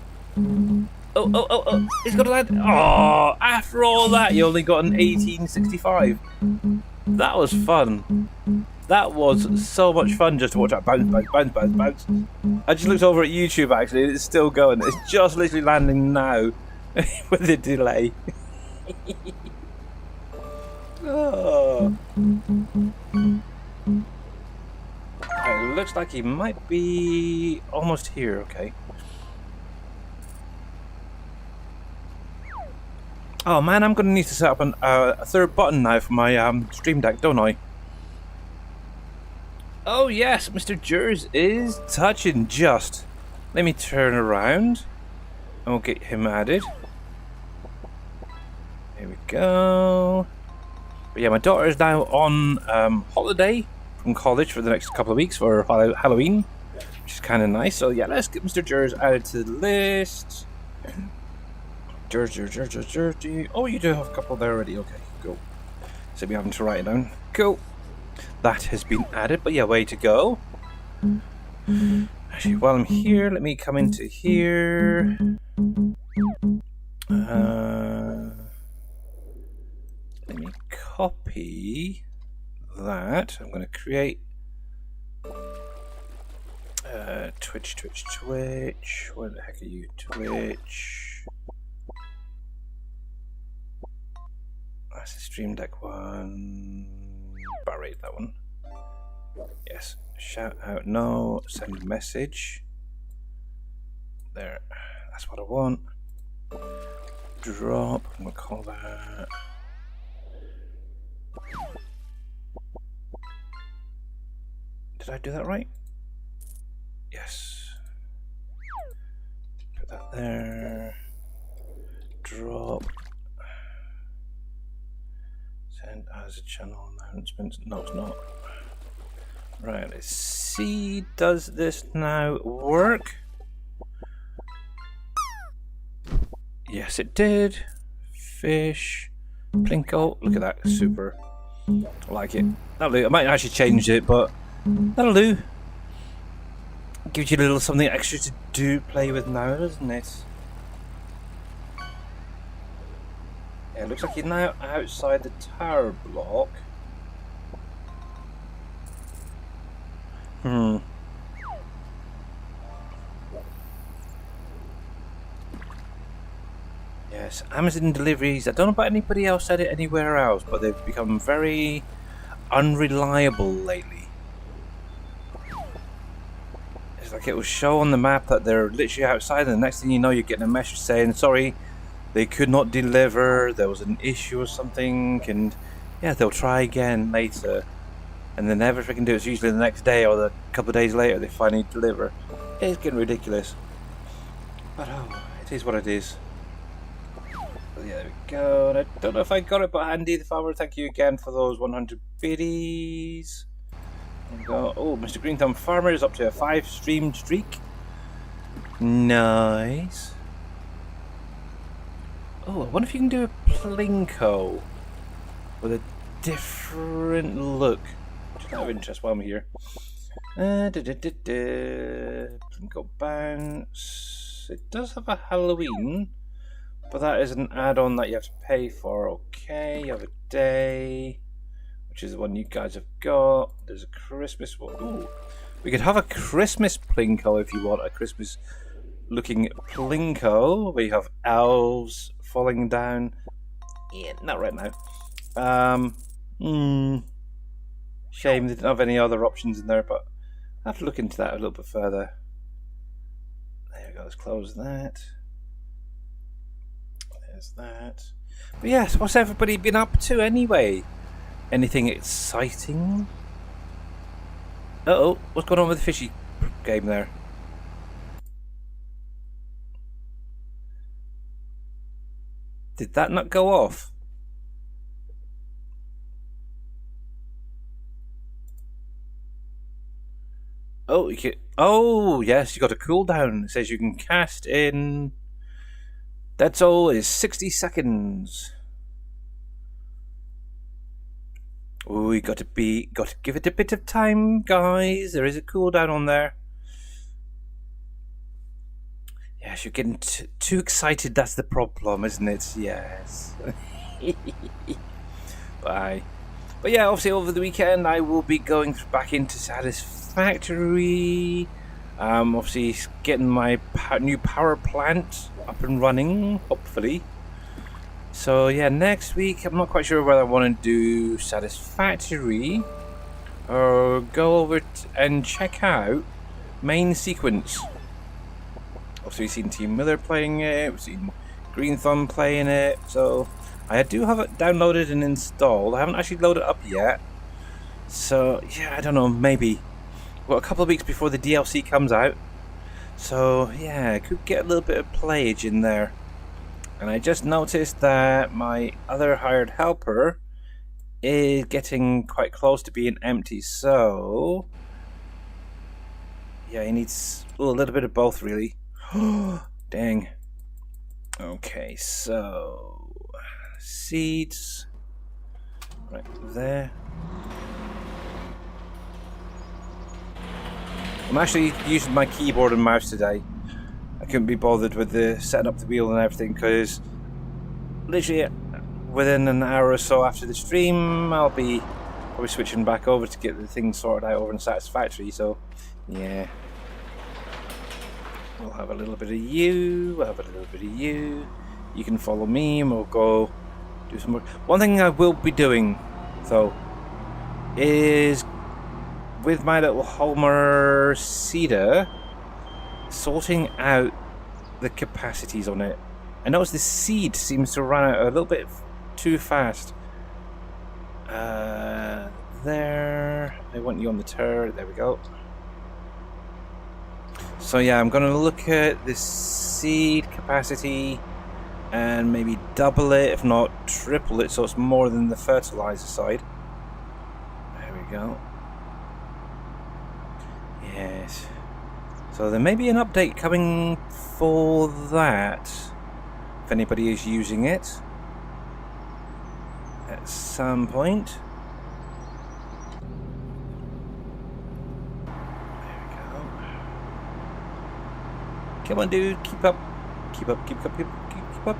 Oh, he's got a land. Oh, after all that, you only got an 1865. That was fun. That was so much fun just to watch that bounce, bounce, bounce, bounce, bounce. I just looked over at YouTube actually, it's still going. It's just literally landing now with a delay. Oh. It looks like he might be almost here, okay. Oh man, I'm going to need to set up a third button now for my stream deck, don't I? Oh yes, Mr. Jers is touching just. Let me turn around and we'll get him added. There we go. But yeah, my daughter is now on holiday from college for the next couple of weeks for Halloween, which is kind of nice. So yeah, let's get Mr. Jers added to the list. Jers. Oh, you do have a couple there already. Okay, cool. So we having to write it down. Cool. That has been added, but yeah, way to go. Actually, while I'm here, let me come into here. Let me copy that. I'm going to create Twitch. Where the heck are you? Twitch. That's the Stream Deck one. Barrate that one. Yes. Shout out. No. Send a message. There. That's what I want. Drop. I'm going to call that. Did I do that right? Yes. Put that there. drop. Send as a channel announcement. No, it's not. Right, let's see. Does this now work? Yes, it did. Fish. Plinko. Look at that. Super. I like it. That'll do. I might actually change it, but that'll do. Gives you a little something extra to do, play with now, doesn't it? Yeah, it looks like you're now outside the tower block. Yes, Amazon deliveries. I don't know about anybody else said it anywhere else, but they've become very unreliable lately. It's like it will show on the map that they're literally outside, and the next thing you know, you're getting a message saying, sorry, they could not deliver, there was an issue or something, and yeah, they'll try again later. And then everything they can do is usually the next day or a couple of days later they finally deliver. It's getting ridiculous. But oh, it is what it is. So yeah, there we go. And I don't know if I got it, but Andy the farmer, thank you again for those 100 biddies. There we go. Oh, Mr. Green Thumb Farmer is up to a 5-stream streak. Nice. Oh, I wonder if you can do a Plinko with a different look. Just out of interest while I'm here. Plinko Bounce. It does have a Halloween, but that is an add-on that you have to pay for. Okay, you have a day, which is the one you guys have got. There's a Christmas one. Ooh, we could have a Christmas Plinko if you want a Christmas looking Plinko, where you have elves falling down. Yeah, not right now. Shame they didn't have any other options in there, but I have to look into that a little bit further. There we go, let's close that. There's that. But yes, what's everybody been up to anyway? Anything exciting? Uh-oh, what's going on with the fishy game there? Did that not go off? Oh, you can, oh yes, you got a cooldown. It says you can cast in. That's all. Is 60 seconds. Oh, we got to give it a bit of time, guys. There is a cooldown on there. Yes, you're getting too excited. That's the problem, isn't it? Yes. Bye. But yeah, obviously over the weekend I will be going back into Satisfactory. Obviously getting my new power plant up and running, hopefully. So yeah, next week I'm not quite sure whether I want to do Satisfactory or go over and check out Main Sequence. Obviously we've seen Team Miller playing it, we've seen Green Thumb playing it, so I do have it downloaded and installed. I haven't actually loaded it up yet. So yeah, I don't know, maybe. Well, a couple of weeks before the DLC comes out. So yeah, I could get a little bit of playage in there. And I just noticed that my other hired helper is getting quite close to being empty, so yeah, he needs a little bit of both, really. Dang. Okay, so seeds right there. I'm actually using my keyboard and mouse today. I couldn't be bothered with the setting up the wheel and everything because literally within an hour or so after the stream I'll be probably switching back over to get the thing sorted out over in Satisfactory. So yeah, we'll have a little bit of you, we'll have a little bit of you. You can follow me and we'll go do some work. One thing I will be doing though is with my little Homer seeder, sorting out the capacities on it. I notice the seed seems to run out a little bit too fast. There, I want you on the turret, there we go. So yeah, I'm going to look at the seed capacity and maybe double it, if not triple it, so it's more than the fertilizer side. There we go. Yes. So there may be an update coming for that, if anybody is using it at some point. There we go. Come on, dude, keep up. Keep up, keep up, keep up.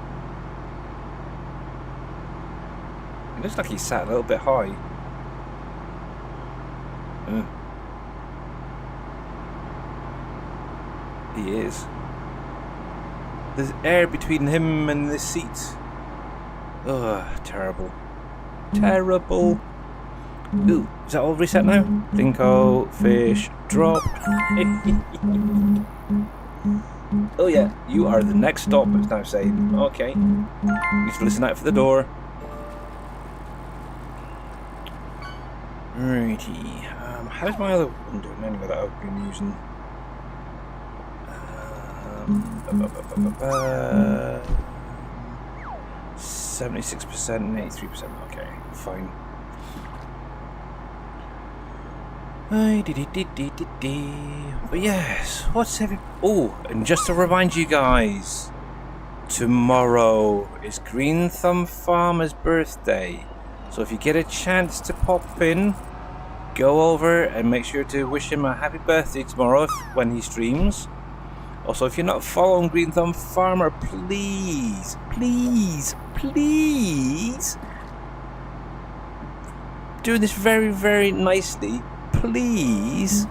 It looks like he's sat a little bit high. He is. There's air between him and the seat. Ugh, terrible. Terrible. Ooh, is that all reset now? Dinko, fish, drop. Oh yeah, you are the next stop, it's now saying. Okay. Need to listen out for the door. Righty. How's my other one doing anyway that I've been using? 76% and 83%. Okay, fine. But yes, what's every... Oh, and just to remind you guys, tomorrow is Green Thumb Farmer's birthday. So if you get a chance to pop in, go over and make sure to wish him a happy birthday tomorrow when he streams. Also, if you're not following Green Thumb Farmer, please, doing this very, very nicely, please,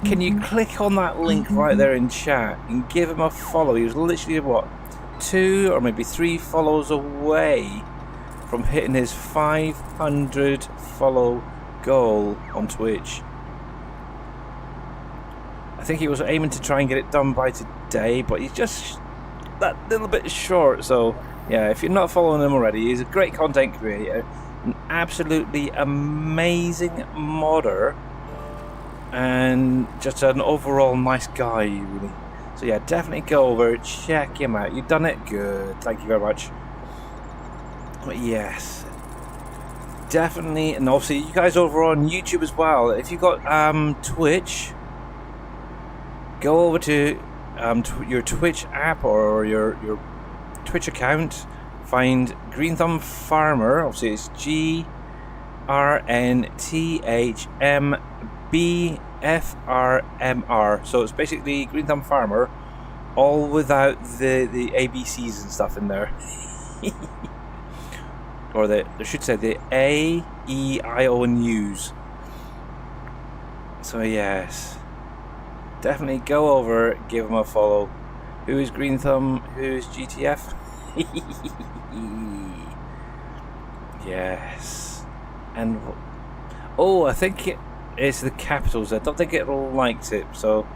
can you click on that link right there in chat and give him a follow? He was literally, what, 2 or maybe 3 follows away from hitting his 500 follow goal on Twitch. I think he was aiming to try and get it done by today, but he's just that little bit short. So yeah, if you're not following him already, he's a great content creator, an absolutely amazing modder, and just an overall nice guy, really. So yeah, definitely go over, check him out. You've done it good, thank you very much. But yes, definitely, and obviously you guys over on YouTube as well, if you've got Twitch, go over to your Twitch app or your Twitch account, find Green Thumb Farmer, obviously it's GRNTHMBFRMR, so it's basically Green Thumb Farmer, all without the ABCs and stuff in there. Or they should say the A, E, I, O, and U's. So yes, definitely go over, give him a follow. Who is Green Thumb? Who is GTF? Yes. And oh, I think it's the capitals. I don't think it liked it. So,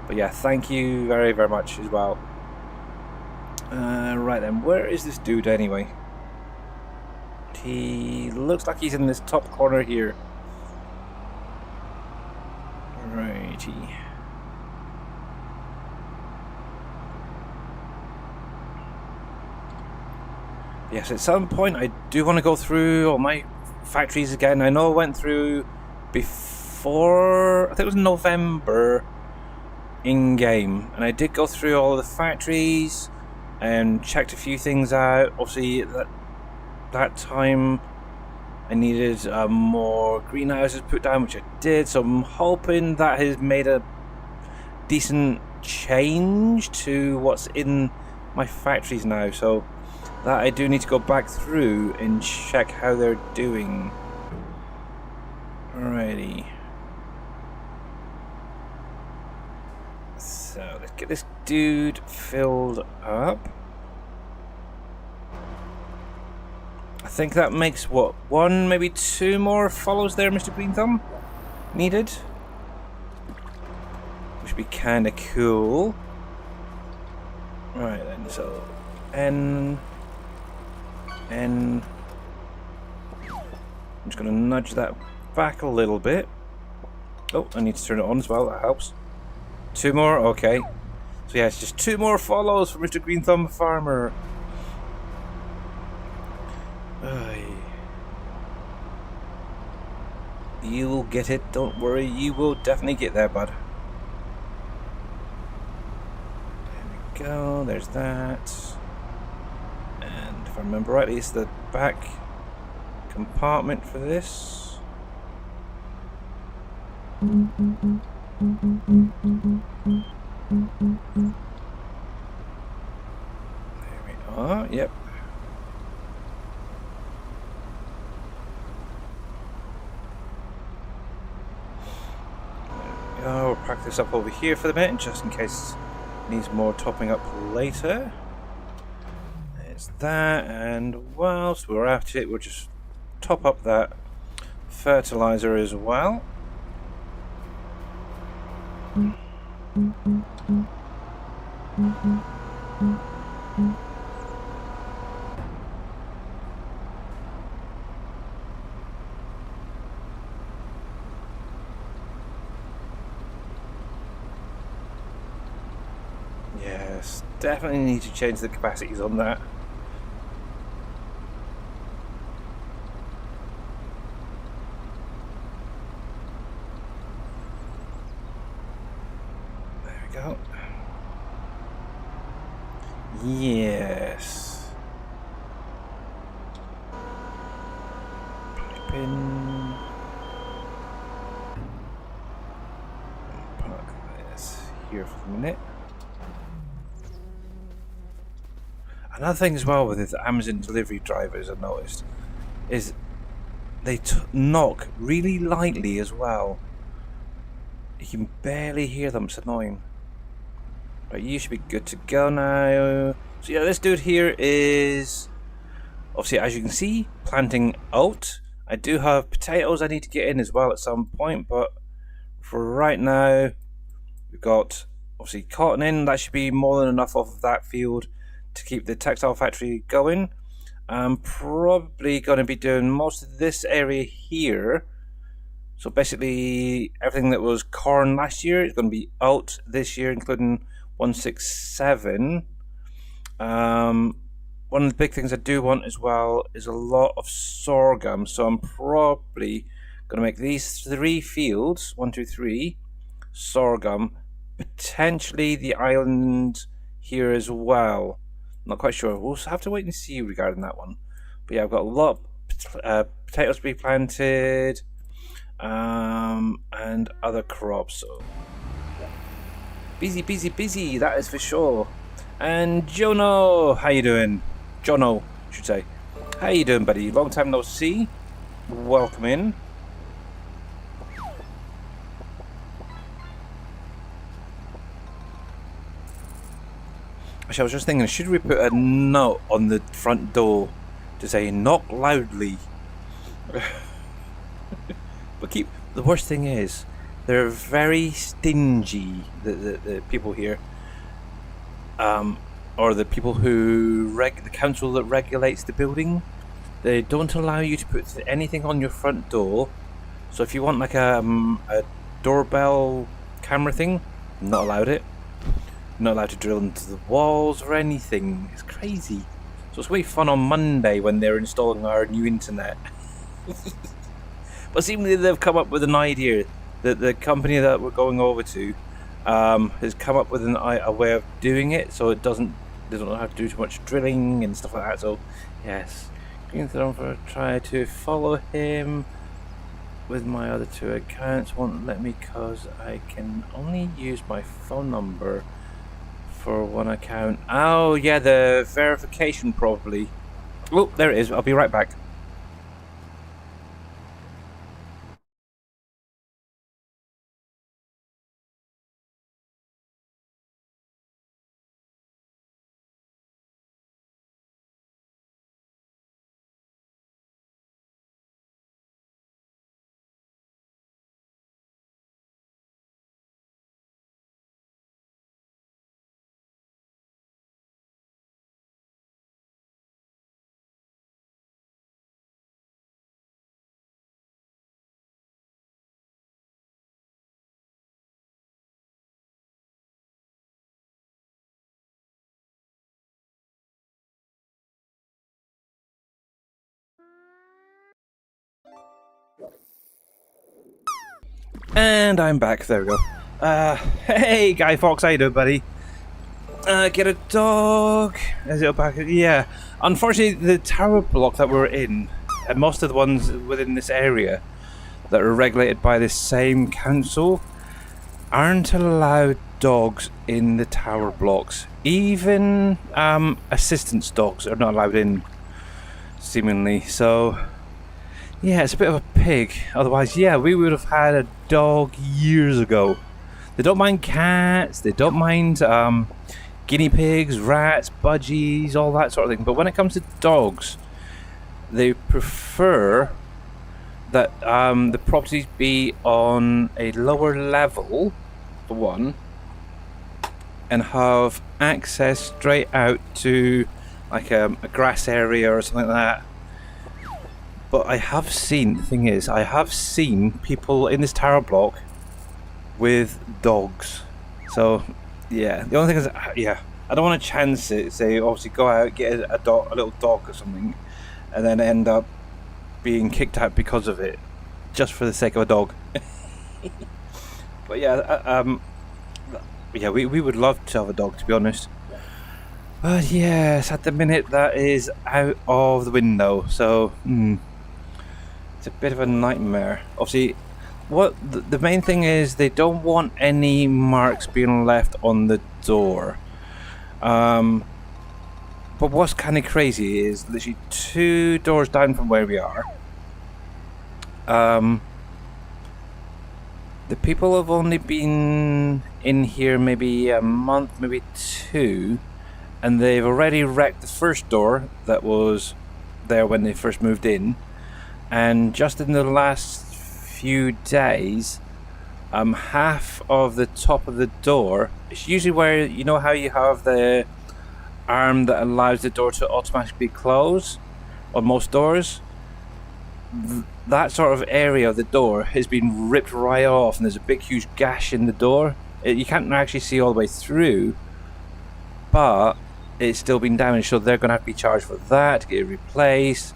but yeah, thank you very, very much as well. Right then, where is this dude anyway? He looks like he's in this top corner here. Righty. Yes, at some point I do want to go through all my factories again. I know I went through before, I think it was November in-game, and I did go through all the factories and checked a few things out. Obviously, that time I needed more greenhouses put down, which I did, so I'm hoping that has made a decent change to what's in my factories now. So that I do need to go back through and check how they're doing. Alrighty. So let's get this dude filled up. I think that makes what, 1, maybe 2 more follows there, Mr. Green Thumb, needed. Which would be kind of cool. Right then, so N. I'm just going to nudge that back a little bit. Oh, I need to turn it on as well, that helps. 2 more, okay. So yeah, it's just 2 more follows for Mr. Green Thumb Farmer. You will get it. Don't worry. You will definitely get there, bud. There we go. There's that. And if I remember rightly, it's the back compartment for this. There we are. Yep. We'll pack this up over here for the minute, just in case it needs more topping up later. There's that, and whilst we're at it, we'll just top up that fertilizer as well. Yes, definitely need to change the capacities on that. There we go. Yes. Pipe in. Park this here for a minute. Another thing as well with the Amazon delivery drivers I've noticed is they knock really lightly as well. You can barely hear them, it's annoying. Right, you should be good to go now. So yeah, this dude here is obviously, as you can see, planting oat. I do have potatoes I need to get in as well at some point, but for right now, we've got obviously cotton in. That should be more than enough of that field to keep the textile factory going. I'm probably going to be doing most of this area here. So basically, everything that was corn last year is going to be oat this year, including 167. One of the big things I do want as well is a lot of sorghum. So I'm probably going to make these 3 fields, 1, 2, 3, sorghum. Potentially the island here as well. Not quite sure. We'll have to wait and see regarding that one. But yeah, I've got a lot of potatoes to be planted, and other crops. So busy, busy, busy. That is for sure. And Jono, how you doing? Jono, I should say. How you doing, buddy? Long time no see. Welcome in. Actually, I was just thinking, should we put a note on the front door to say knock loudly? But the worst thing is, they're very stingy, the people here. Or the people who the council that regulates the building. They don't allow you to put anything on your front door. So if you want like a doorbell camera thing, not allowed it. Not allowed to drill into the walls or anything. It's crazy. So it's going to be fun on Monday when they're installing our new internet. But seemingly they've come up with an idea that the company that we're going over to has come up with a way of doing it, so they don't have to do too much drilling and stuff like that. So yes, Green Throne for try to follow him with my other 2 accounts won't let me because I can only use my phone number for 1 account. Oh yeah, the verification probably. Oh, there it is. I'll be right back. And I'm back. There we go. Hey, Guy Fawkes, how you doing, buddy? Get a dog. Is it back? Yeah. Unfortunately, the tower block that we're in, and most of the ones within this area that are regulated by the same council, aren't allowed dogs in the tower blocks. Even assistance dogs are not allowed in, seemingly. So, yeah, it's a bit of a pig. Otherwise, yeah, we would have had a dog years ago. They don't mind cats, they don't mind guinea pigs, rats, budgies, all that sort of thing. But when it comes to dogs, they prefer that the properties be on a lower level, for one, and have access straight out to like a grass area or something like that. But I have seen, the thing is, I have seen people in this tower block with dogs. So, yeah, the only thing is, yeah, I don't want to chance it, say, obviously go out, get a little dog or something, and then end up being kicked out because of it, just for the sake of a dog. But yeah, yeah, we would love to have a dog, to be honest. But yes, at the minute that is out of the window, so it's a bit of a nightmare. Obviously, what the main thing is, they don't want any marks being left on the door. But what's kind of crazy is literally 2 doors down from where we are. The people have only been in here maybe a month, maybe 2, and they've already wrecked the first door that was there when they first moved in. And just in the last few days, half of the top of the door, it's usually where, you know how you have the arm that allows the door to automatically close on most doors? That sort of area of the door has been ripped right off, and there's a big huge gash in the door. You can't actually see all the way through, but it's still been damaged, so they're going to have to be charged for that to get it replaced.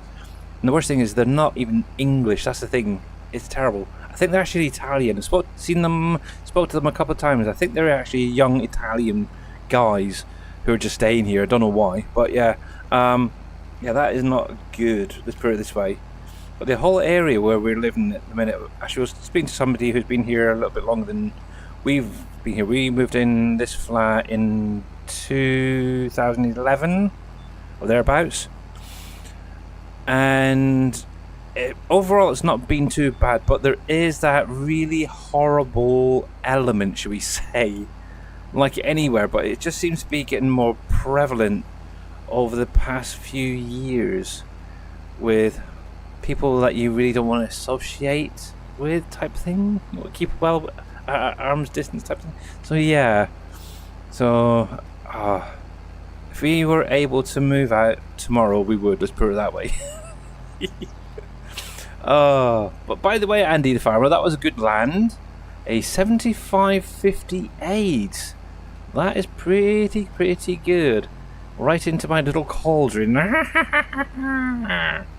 And the worst thing is they're not even English. That's the thing. It's terrible. I think they're actually Italian. I've spoke to them a couple of times. I think they're actually young Italian guys who are just staying here. I don't know why, but yeah, yeah, that is not good. Let's put it this way. But the whole area where we're living at the minute, actually, I was speaking to somebody who's been here a little bit longer than we've been here. We moved in this flat in 2011 or thereabouts. And overall it's not been too bad, but there is that really horrible element, should we say, like anywhere, but it just seems to be getting more prevalent over the past few years with people that you really don't want to associate with, type thing, keep well at arm's distance type thing. So yeah, so if we were able to move out tomorrow, we would. Let's put it that way. But by the way, Andy the farmer, that was a good land. A 75.58. That is pretty good. Right into my little cauldron.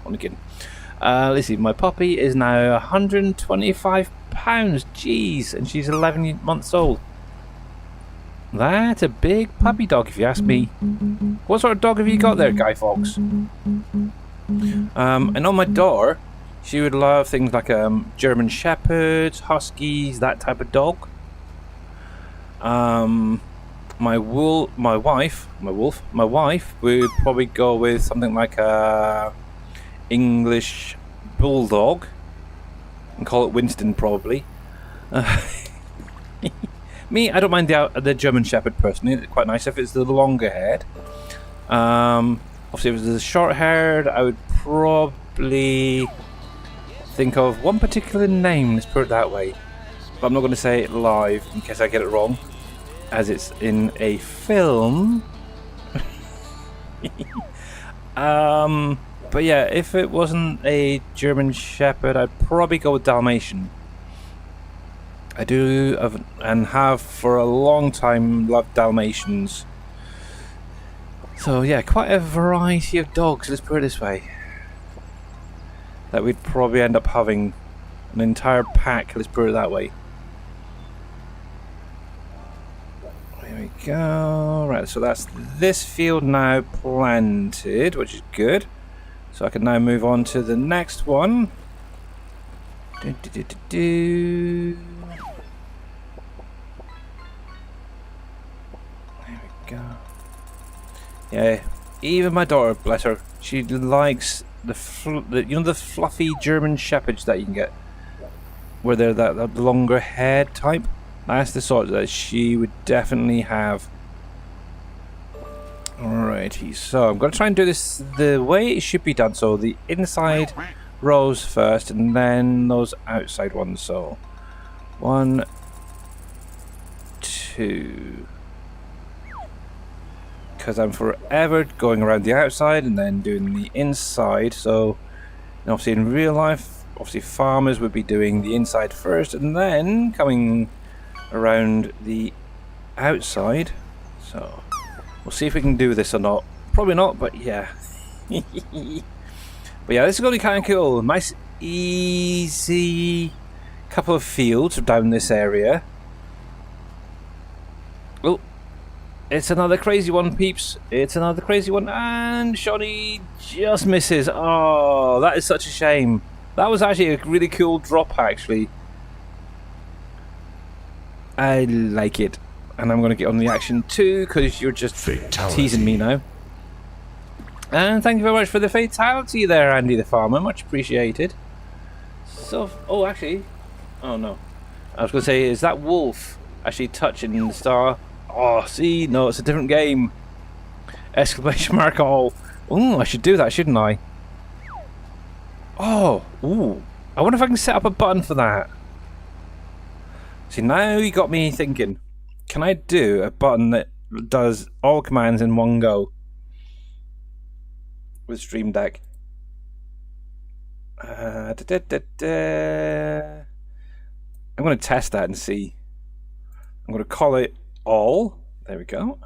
Only kidding. Let's see, my puppy is now 125 pounds. Jeez, and she's 11 months old. That's a big puppy dog, if you ask me. What sort of dog have you got there, Guy Fawkes? And on my daughter, she would love things like German Shepherds, Huskies, that type of dog. My wife would probably go with something like a English Bulldog and call it Winston, probably. Me, I don't mind the German Shepherd personally. It's quite nice if it's the longer haired. Obviously, if it was the short haired, I would probably think of one particular name. Let's put it that way. But I'm not going to say it live in case I get it wrong, as it's in a film. But yeah, if it wasn't a German Shepherd, I'd probably go with Dalmatian. I do and have for a long time loved Dalmatians. So yeah, quite a variety of dogs, let's put it this way. That we'd probably end up having an entire pack, let's put it that way. we go. Right, so that's this field now planted, which is good. So I can now move on to the next one. There we go. Yeah, even my daughter, bless her, she likes the fluffy German shepherds that you can get, where they're that longer head type. That's the sort that she would definitely have. Alrighty, so I'm going to try and do this the way it should be done. So the inside rows first, and then those outside ones. So 1, 2. Because I'm forever going around the outside and then doing the inside. So obviously in real life, obviously farmers would be doing the inside first and then coming around the outside. So we'll see if we can do this or not. Probably not, but yeah. But yeah, this is going to be kind of cool. Nice, easy couple of fields down this area. Oh, it's another crazy one, peeps. It's another crazy one, and Shawnee just misses. Oh, that is such a shame. That was actually a really cool drop, actually. I like it. And I'm going to get on the action too, because you're just teasing me now. And thank you very much for the fatality there, Andy the farmer. Much appreciated. So, oh, actually, oh no. I was going to say, is that wolf actually touching the star? Oh, see, no, it's a different game. Exclamation mark all. Oh, I should do that, shouldn't I? Oh, ooh. I wonder if I can set up a button for that. See, now you got me thinking. Can I do a button that does all commands in one go with Stream Deck? I'm going to test that and see. I'm going to call it all. There we go.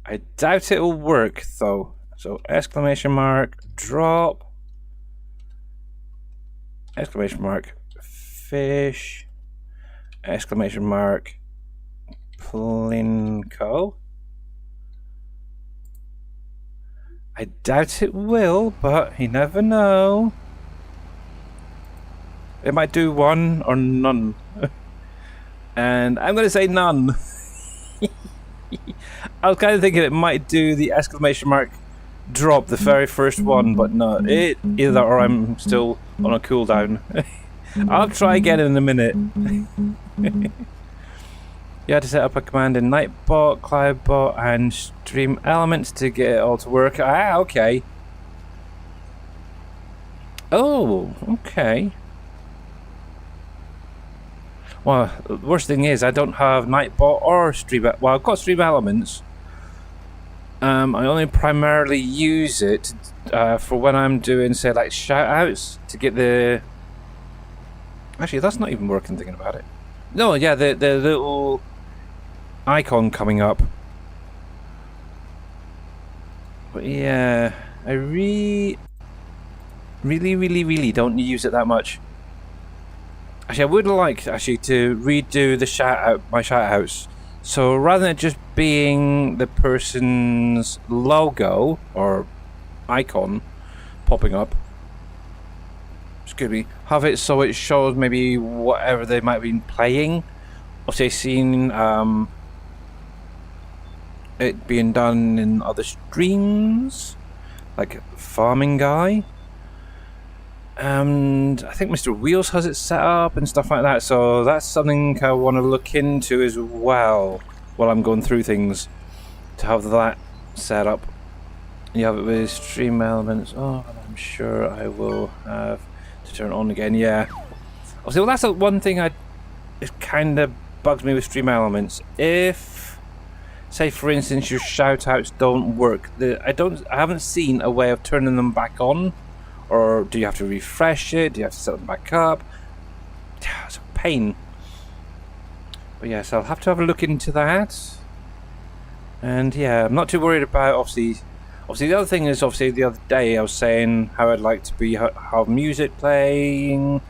I doubt it will work though. So exclamation mark drop. Exclamation mark fish. Exclamation mark Plinko. I doubt it will, but you never know. It might do one or none. And I'm going to say none. I was kind of thinking it might do the exclamation mark drop, the very first one, but no, it either or I'm still on a cooldown. I'll try again in a minute. You had to set up a command in Nightbot, Cloudbot, and Stream Elements to get it all to work. Ah, okay. Oh, okay. Well, the worst thing is I don't have Nightbot or Stream. Well, I've got Stream Elements. I only primarily use it for when I'm doing, say, like shout-outs to get the. Actually, that's not even working. Thinking about it. No, yeah, the little icon coming up. But yeah, I really don't use it that much. Actually, I would like to redo the my shout-outs. So rather than just being the person's logo or icon popping up, excuse me, have it so it shows maybe whatever they might have been playing. Or say seen it being done in other streams, like Farming Guy. And I think Mr. Wheels has it set up and stuff like that, so that's something I want to look into as well while I'm going through things, to have that set up. You have it with Stream Elements. Oh, I'm sure I will have to turn it on again. Yeah. Well, that's the one thing it kind of bugs me with Stream Elements. If, say for instance, your shout-outs don't work, I haven't seen a way of turning them back on. Or do you have to refresh it? Do you have to set them back up? It's a pain. But yes, I'll have to have a look into that. And yeah, I'm not too worried about obviously the other thing is the other day I was saying how I'd like to have music playing,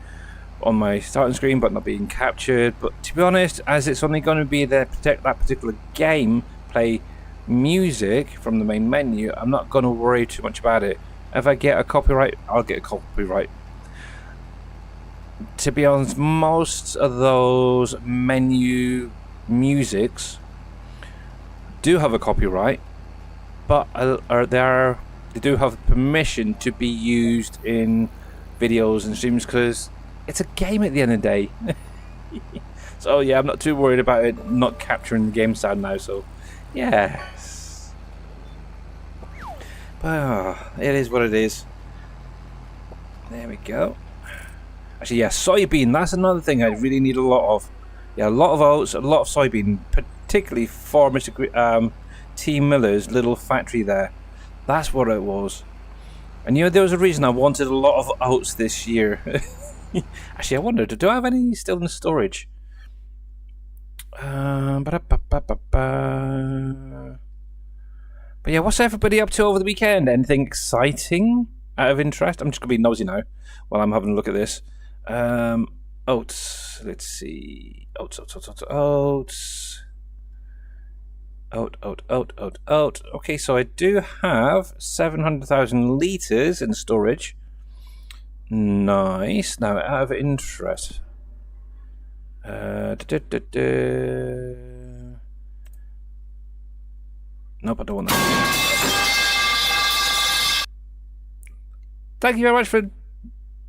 on my starting screen but not being captured. But to be honest, as it's only going to be that particular game play music from the main menu, I'm not going to worry too much about it. If I get a copyright, I'll get a copyright. To be honest, most of those menu musics do have a copyright, but they do have permission to be used in videos and streams because it's a game at the end of the day. So yeah, I'm not too worried about it not capturing the game sound now. So yes, but it is what it is. There we go. Actually, yeah, soybean. That's another thing I really need a lot of. Yeah, a lot of oats, a lot of soybean, particularly for Mr. T. Miller's little factory there. That's what it was. And you know, there was a reason I wanted a lot of oats this year. Actually, I wondered, do I have any still in storage? But yeah, what's everybody up to over the weekend? Anything exciting out of interest? I'm just going to be nosy now while I'm having a look at this. Oats. Let's see. Oats. Oat. Okay, so I do have 700,000 litres in storage. Nice. Now, out of interest. Nope, I don't want that. Thank you very much for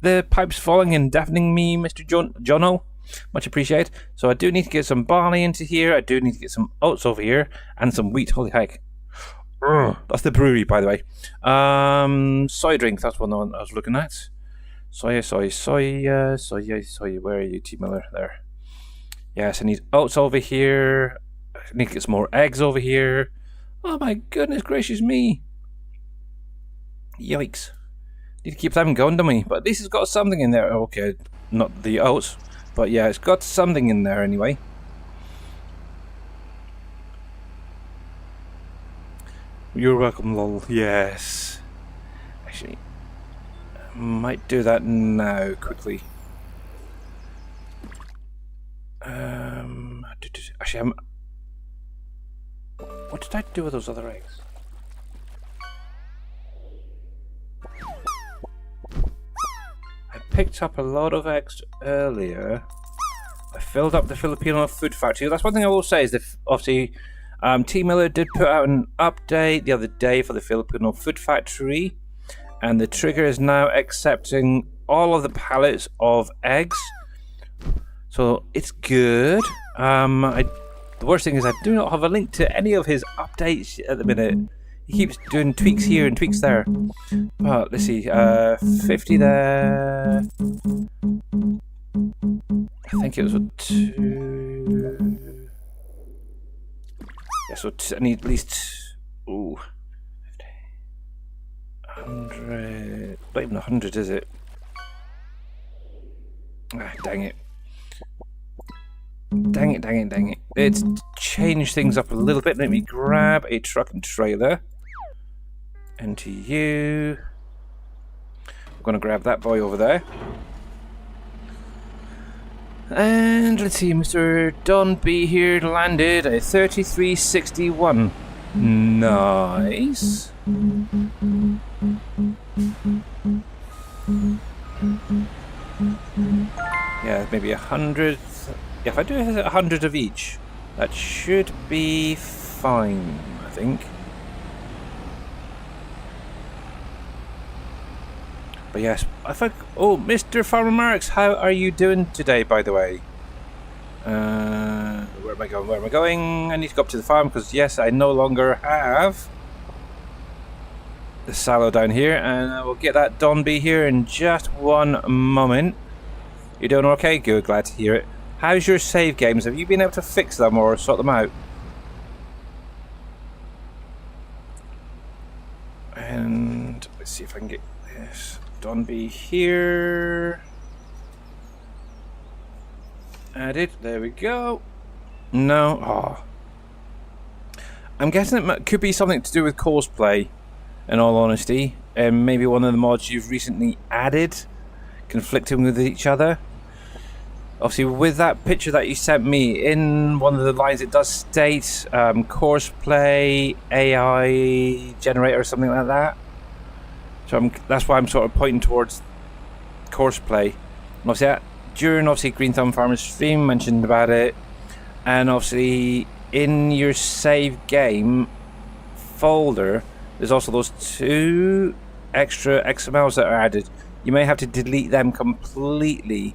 the pipes falling and deafening me, Mr. Jono. Much appreciated. So I do need to get some barley into here. I do need to get some oats over here and some wheat. Holy heck. That's the brewery, by the way. Soy drink. That's one I was looking at. Soy. Where are you, T. Miller? There. Yes, I need oats over here. I need to get some more eggs over here. Oh my goodness gracious me. Yikes. Need to keep them going, don't we? But at least it's got something in there. Okay, not the oats. But yeah, it's got something in there anyway. You're welcome, lol. Yes. Actually, I might do that now, quickly. Actually, what did I do with those other eggs? I picked up a lot of eggs earlier. I filled up the Filipino food factory. That's one thing I will say is that obviously T. Miller did put out an update the other day for the Filipino food factory, and the trigger is now accepting all of the pallets of eggs. So it's good. The worst thing is I do not have a link to any of his updates at the minute. He keeps doing tweaks here and tweaks there. But let's see, 50 there. I think it was a 2. Yeah, so I need at least 50, 100. Not even 100, is it? Ah, dang it. Dang it. It's changed things up a little bit. Let me grab a truck and trailer. And to you. I'm going to grab that boy over there. And let's see, Mr. Don B here landed a 3361. Nice. Yeah, maybe 100. Yeah, if I do 100 of each, that should be fine, I think. But yes, I think. Oh, Mr. Farmer Marks, how are you doing today, by the way? Where am I going? I need to go up to the farm because, yes, I no longer have the silo down here, and I will get that Don B here in just one moment. You doing okay? Good, glad to hear it. How's your save games? Have you been able to fix them or sort them out? And let's see if I can get this. Don B here. Added. There we go. No. Oh. I'm guessing it could be something to do with cosplay, in all honesty. And maybe one of the mods you've recently added conflicting with each other. Obviously, with that picture that you sent me, in one of the lines it does state courseplay AI generator or something like that. So that's why I'm sort of pointing towards courseplay. And obviously, during Green Thumb Farmers stream, mentioned about it, and obviously in your save game folder, there's also those 2 extra XMLs that are added. You may have to delete them completely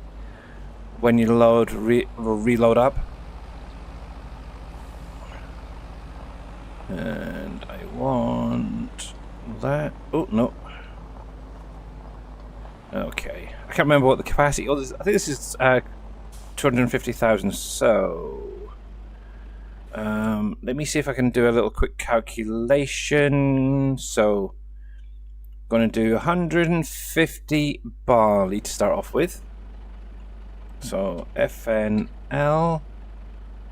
when you reload up. And I want that. Oh no. Okay, I can't remember what the capacity. I think this is 250,000. So let me see if I can do a little quick calculation. So I'm going to do 150 barley to start off with. So FNL.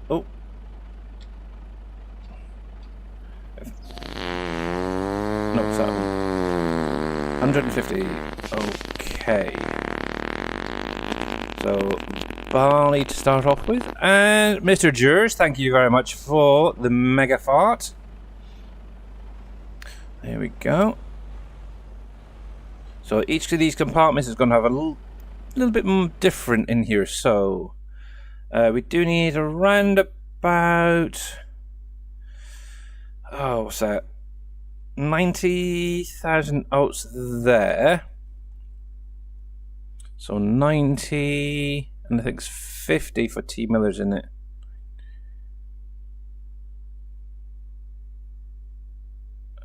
Oh. No, it's that 150. Okay. So barley to start off with. And Mr. Jers, thank you very much for the mega fart. There we go. So each of these compartments is going to have a little bit different in here. So we do need around about, oh, what's that, 90,000 oats there. So 90, and I think it's 50 for T millers in it.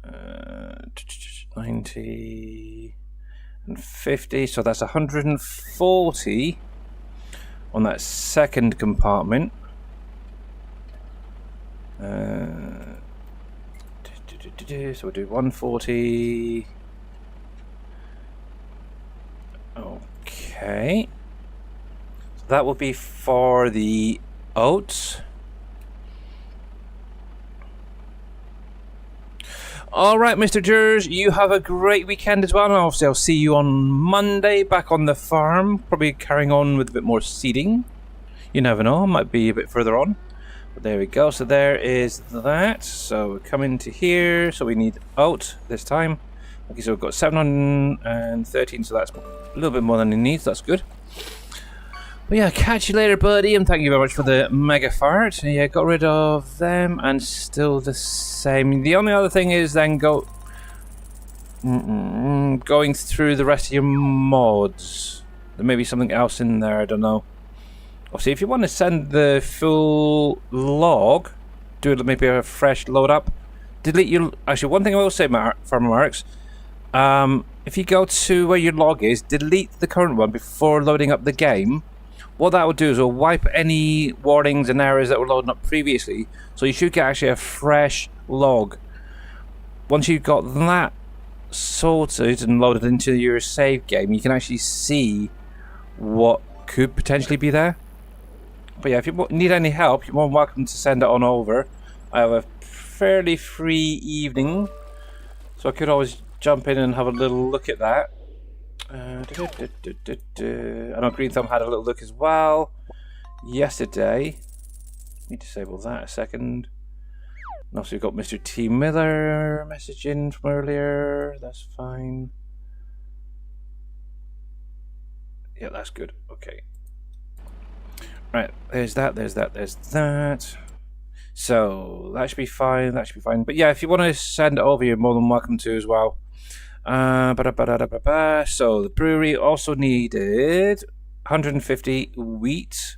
Uh, 90 and 50, so that's 140 on that second compartment. So we'll do 140. Okay. So that will be for the oats. Alright, Mr. Jers, you have a great weekend as well, and obviously I'll see you on Monday back on the farm, probably carrying on with a bit more seeding. You never know, might be a bit further on. But there we go, so there is that. So we come into here, so we need oat this time. Okay, so we've got 713, so that's a little bit more than he needs, that's good. But yeah, catch you later, buddy, and thank you very much for the mega fart. Yeah, got rid of them, and still the same. The only other thing is then going through the rest of your mods. There may be something else in there, I don't know. Obviously, if you want to send the full log, do it maybe a fresh load up. Delete your... Actually, one thing I will say, Farmer Marks, if you go to where your log is, delete the current one before loading up the game. What that will do is it will wipe any warnings and errors that were loading up previously. So you should get actually a fresh log. Once you've got that sorted and loaded into your save game, you can actually see what could potentially be there. But yeah, if you need any help, you're more than welcome to send it on over. I have a fairly free evening, so I could always jump in and have a little look at that. I know Green Thumb had a little look as well yesterday. Need to disable that a second. And also we've got Mr. T. Miller message in from earlier. That's fine. Yeah, that's good. Okay. Right, there's that, there's that, there's that. So that should be fine, that should be fine. But yeah, if you want to send it over, you're more than welcome to as well. So the brewery also needed 150 wheat.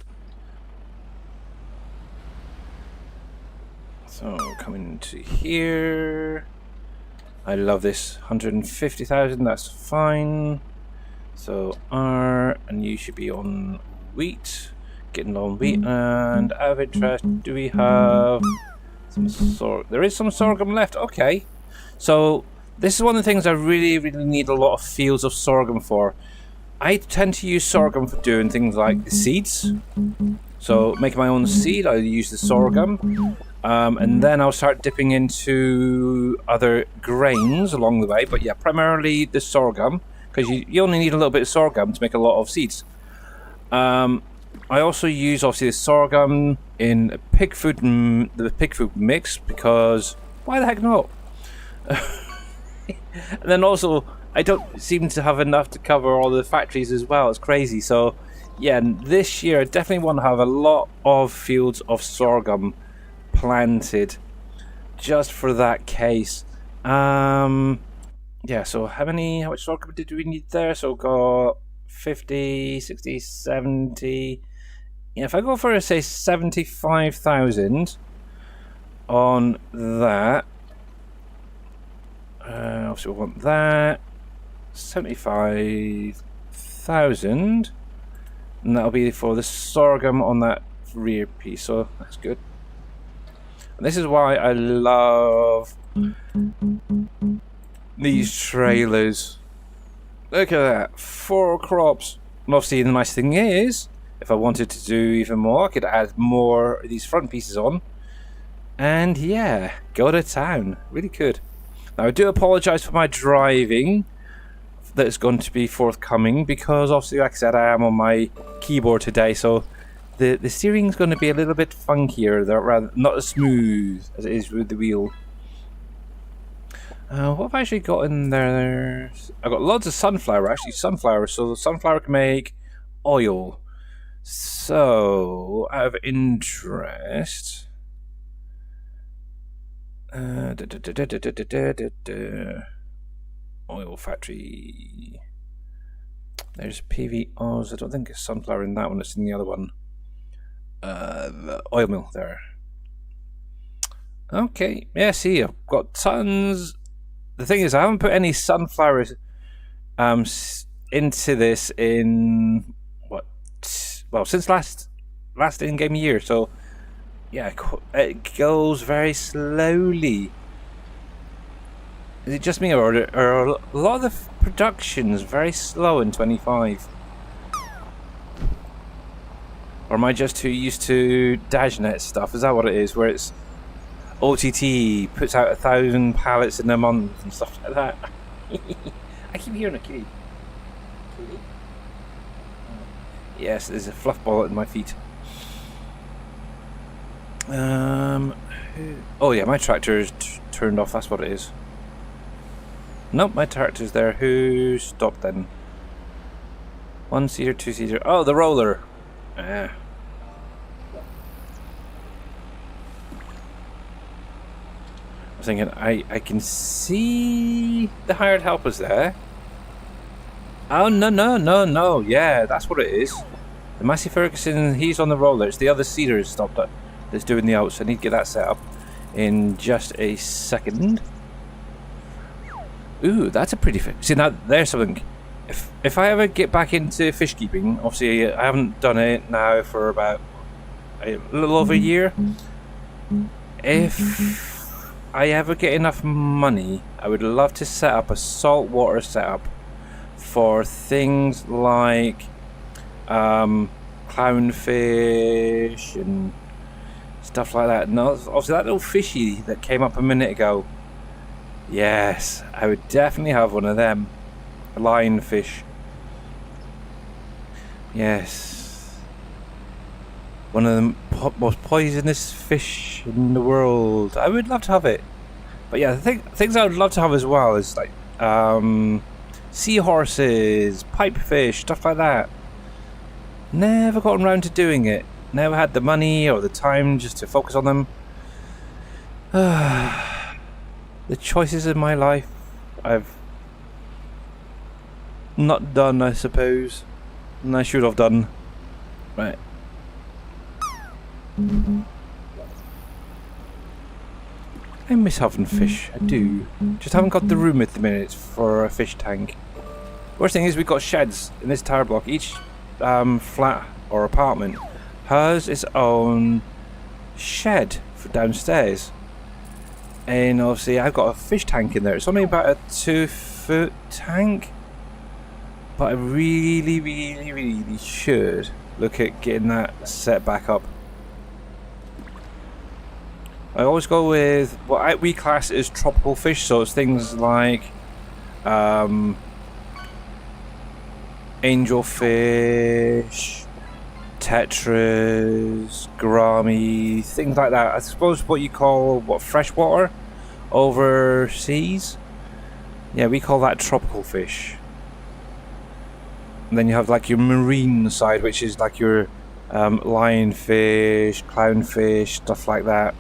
So coming to here. I love this. 150,000, that's fine. So R, and you should be on wheat. Getting on wheat, and out of interest, do we have some sorghum? There is some sorghum left. Okay. So this is one of the things I really need a lot of fields of sorghum for. I tend to use sorghum for doing things like the seeds. So making my own seed, I use the sorghum. And then I'll start dipping into other grains along the way. But yeah, primarily the sorghum, because you only need a little bit of sorghum to make a lot of seeds. I also use obviously the sorghum in the pig food mix because why the heck not? And then also I don't seem to have enough to cover all the factories as well. It's crazy. So yeah, this year I definitely want to have a lot of fields of sorghum planted just for that case. Yeah, so how much sorghum did we need there? So got 50, 60, 70. Yeah, if I go for, say, 75,000 on that, obviously we want that, 75,000, and that'll be for the sorghum on that rear piece, so that's good. And this is why I love these trailers. Look at that, 4 crops. And obviously the nice thing is, if I wanted to do even more, I could add more of these front pieces on. And yeah, go to town. Really could. Now I do apologise for my driving that is going to be forthcoming, because obviously, like I said, I am on my keyboard today, so the steering's going to be a little bit funkier, rather not as smooth as it is with the wheel. What have I actually got in there? I've got lots of sunflower, actually, sunflower, so the sunflower can make oil. So, out of interest... oil factory. There's PVRs. I don't think it's sunflower in that one, it's in the other one. The oil mill there. Okay, yeah, see, I've got tons. The thing is, I haven't put any sunflowers into this in since last in-game year, so yeah, it goes very slowly. Is it just me, or are a lot of the productions very slow in 25? Or am I just too used to Dajnet stuff? Is that what it is? Where it's OTT puts out 1,000 pallets in a month and stuff like that? I keep hearing a kitty. Kitty? Yes, there's a fluff ball at my feet. Oh yeah, my tractor is turned off. That's what it is. Nope, my tractor's there. Who stopped then? 1-seater, 2-seater. Oh, the roller. Yeah. I was thinking, I can see the hired helpers there. Oh, no. Yeah, that's what it is. The Massey Ferguson, he's on the roller. It's the other seater stopped up that's doing the outs. I need to get that set up in just a second. Ooh, that's a pretty fish. See, now there's something. If I ever get back into fish keeping, obviously I haven't done it now for about a little over a year. If I ever get enough money, I would love to set up a saltwater setup for things like clownfish and stuff like that. No, obviously that little fishy that came up a minute ago. Yes, I would definitely have one of them. A lionfish. Yes. One of the most poisonous fish in the world. I would love to have it. But yeah, the things I would love to have as well is like seahorses, pipefish, stuff like that. Never gotten around to doing it. Never had the money or the time just to focus on them. The choices in my life I've not done, I suppose. And I should have done. Right. I miss having fish, I do. Just haven't got the room at the minute for a fish tank. Worst thing is we've got sheds in this tower block. Each flat or apartment has its own shed for downstairs. And obviously I've got a fish tank in there. It's only about a 2-foot tank. But I really should look at getting that set back up. I always go with what we class as tropical fish, so it's things like angelfish, tetras, gourami, things like that. I suppose what you call freshwater overseas. Yeah, we call that tropical fish. And then you have like your marine side, which is like your lionfish, clownfish, stuff like that.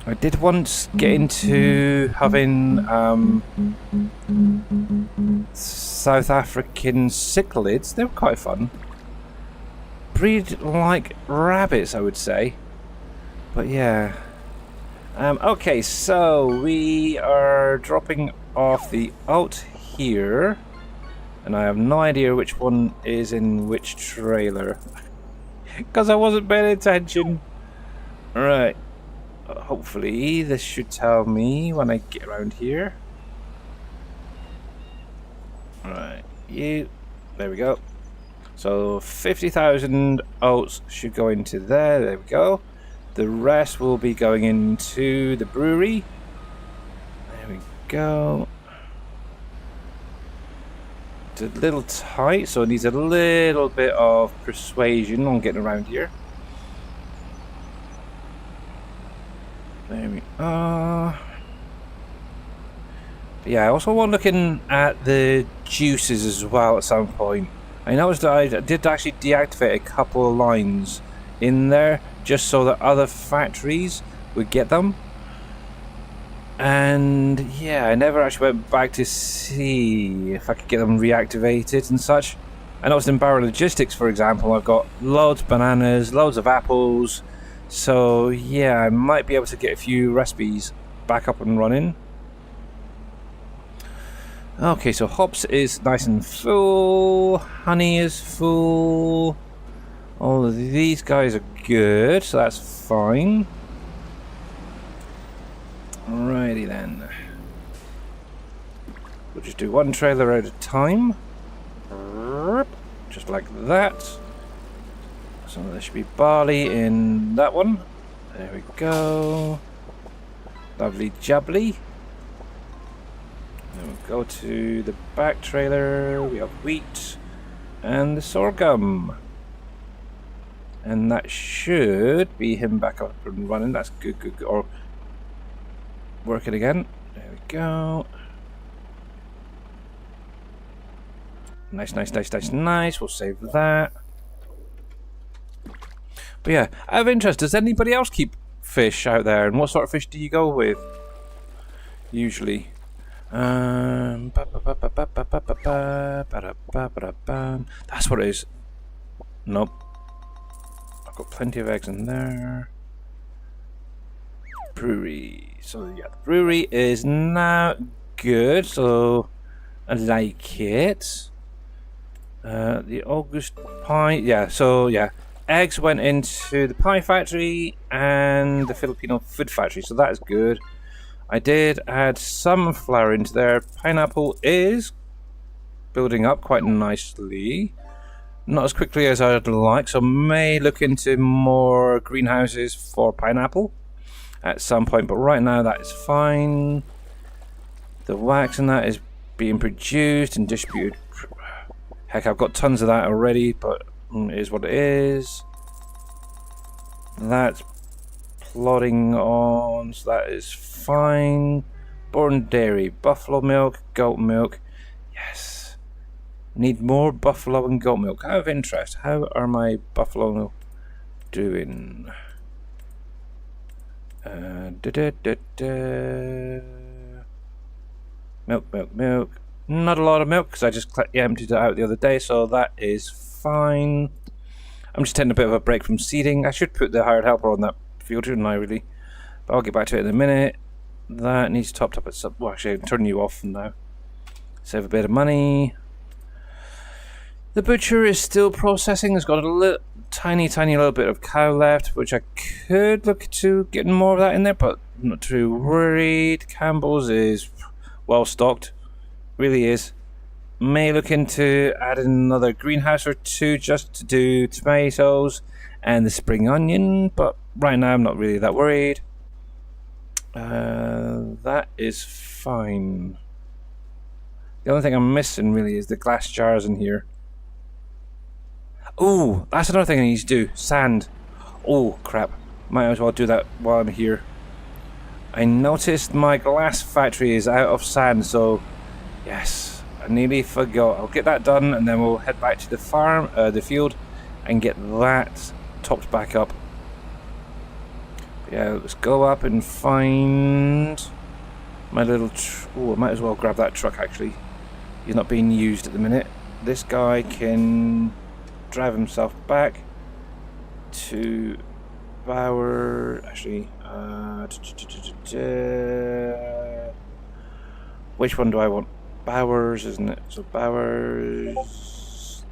I did once get into having South African cichlids. They were quite fun. Breed like rabbits, I would say. But yeah. Okay, so we are dropping off the out here. And I have no idea which one is in which trailer. Because I wasn't paying attention. Right. Hopefully this should tell me when I get around here. Right. You. There we go. So 50,000 oats should go into there. There we go. The rest will be going into the brewery. There we go. It's a little tight, so it needs a little bit of persuasion on getting around here. There we are. But yeah, I also want looking at the juices as well at some point. I noticed that I did actually deactivate a couple of lines in there just so that other factories would get them. And yeah, I never actually went back to see if I could get them reactivated and such. I noticed in Barrel Logistics, for example, I've got loads of bananas, loads of apples. So yeah, I might be able to get a few recipes back up and running. Okay, so hops is nice and full. Honey is full. All of these guys are good, so that's fine. Alrighty then. We'll just do one trailer at a time. Just like that. So there should be barley in that one. There we go. Lovely jubbly. Then we'll go to the back trailer. We have wheat and the sorghum. And that should be him back up and running. That's good, good, good. Or working again. There we go. Nice, nice, nice, nice, nice. We'll save that. But yeah, out of interest, does anybody else keep fish out there? And what sort of fish do you go with? Usually. That's what it is. Nope. I've got plenty of eggs in there. Brewery. So yeah, the brewery is now good. So I like it. The August pie. Yeah, so yeah. Eggs went into the pie factory and the Filipino food factory. So that is good. I did add some flour into there. Pineapple is building up quite nicely. Not as quickly as I'd like, so may look into more greenhouses for pineapple at some point, but right now that is fine. The wax and that is being produced and distributed. Heck, I've got tons of that already, but it is what it is. That's plodding on, so that is fine. Born dairy, buffalo milk, goat milk. Yes. Need more buffalo and goat milk. Out of interest, how are my buffalo doing? Milk, milk, milk. Not a lot of milk because I just emptied it out the other day, so that is fine. I'm just taking a bit of a break from seeding. I should put the hired helper on that field, shouldn't I, really? But I'll get back to it in a minute. That needs topped up at some. Well, actually, I'm turning you off now. Save a bit of money. The butcher is still processing. It's got a tiny little bit of cow left, which I could look to getting more of that in there, but I'm not too worried. Campbell's is well stocked. Really is. May look into adding another greenhouse or two just to do tomatoes and the spring onion, but right now I'm not really that worried. That is fine. The only thing I'm missing really is the glass jars in here. Ooh, that's another thing I need to do. Sand. Oh, crap. Might as well do that while I'm here. I noticed my glass factory is out of sand, so yes, I nearly forgot. I'll get that done, and then we'll head back to the farm, the field, and get that topped back up. Yeah, let's go up and find my little... Oh, I might as well grab that truck, actually. He's not being used at the minute. This guy can drive himself back to Bauer. Actually, which one do I want? Bowers, isn't it? So Bowers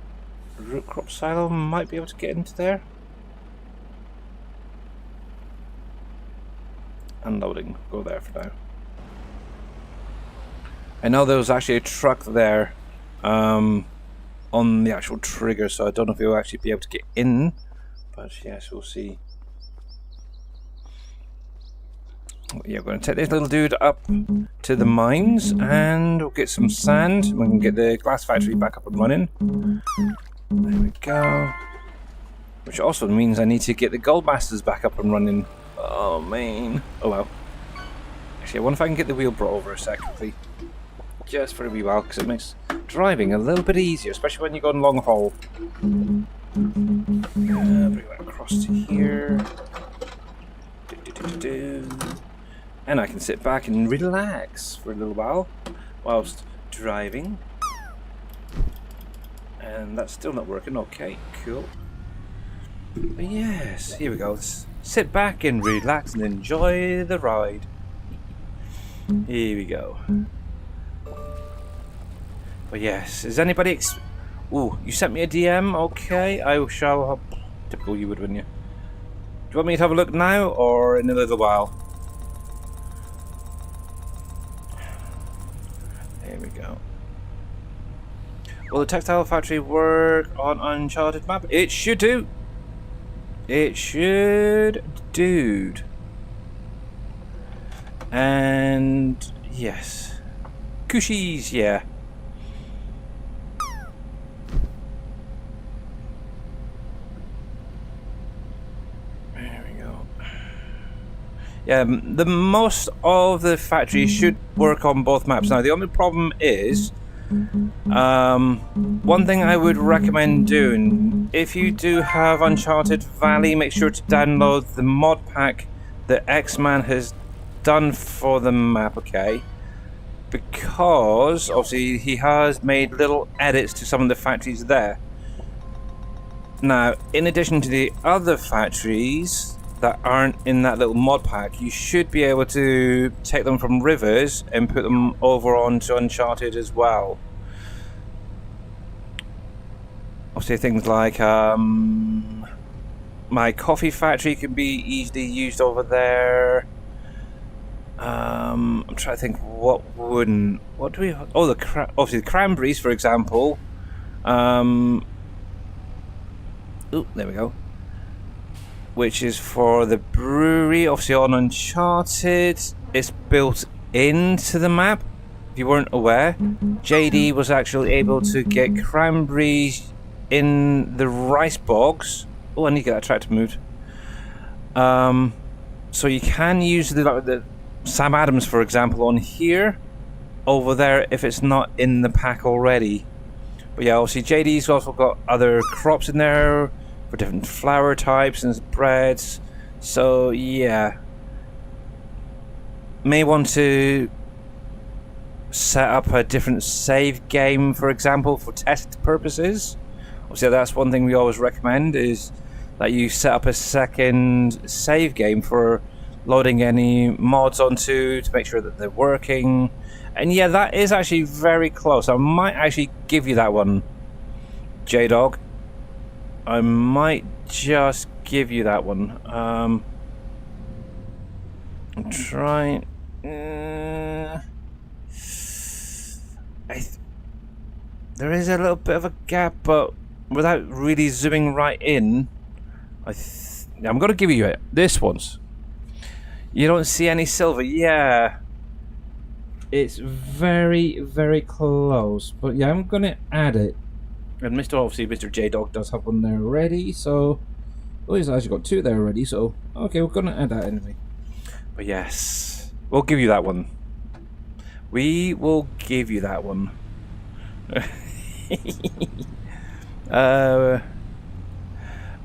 root crop silo might be able to get into there. Unloading, go there for now. I know there was actually a truck there on the actual trigger, so I don't know if we'll actually be able to get in, but yes, we'll see. Yeah, we're going to take this little dude up to the mines and we'll get some sand. We can get the glass factory back up and running. There we go. Which also means I need to get the gold masters back up and running. Oh man. Oh well. Actually, I wonder if I can get the wheel brought over a second, please. Just for a wee while, because it makes driving a little bit easier, especially when you're going long haul. Bring that across to here. And I can sit back and relax for a little while whilst driving. And that's still not working. Okay, cool. But yes, here we go. Let's sit back and relax and enjoy the ride. Here we go. But yes, is anybody ooh, you sent me a DM? Okay, I shall have... Typical you would, wouldn't you? Do you want me to have a look now or in a little while? There we go. Will the textile factory work on Uncharted map? It should do. It should, dude. And yes, cushies, yeah. There we go. Yeah, the most of the factories should work on both maps. Now the only problem is, one thing I would recommend doing, if you do have Uncharted Valley, make sure to download the mod pack that X-Man has done for the map, okay? Because obviously he has made little edits to some of the factories there. Now, in addition to the other factories that aren't in that little mod pack, you should be able to take them from Rivers and put them over onto Uncharted as well. Obviously things like my coffee factory can be easily used over there. I'm trying to think what wouldn't. What do we? Oh, obviously the cranberries, for example. Oh, there we go. Which is for the brewery. Obviously on Uncharted, it's built into the map. If you weren't aware, JD was actually able to get cranberries in the rice bogs. Oh, I need to get that tractor moved. So you can use the Sam Adams, for example, on here, over there, if it's not in the pack already. But yeah, obviously JD's also got other crops in there for different flour types and breads. So yeah, may want to set up a different save game, for example, for test purposes. Obviously that's one thing we always recommend, is that you set up a second save game for loading any mods onto to make sure that they're working. And yeah, that is actually very close. I might actually give you that one, J-Dog. I might just give you that one. I'm trying. There is a little bit of a gap, but without really zooming right in, I'm going to give you it. This one's. You don't see any silver. Yeah. It's very, very close. But yeah, I'm going to add it. And Mr. J Dog does have one there already, so oh, he's actually got 2 there already. So okay, we're gonna add that anyway. But yes, we'll give you that one. We will give you that one.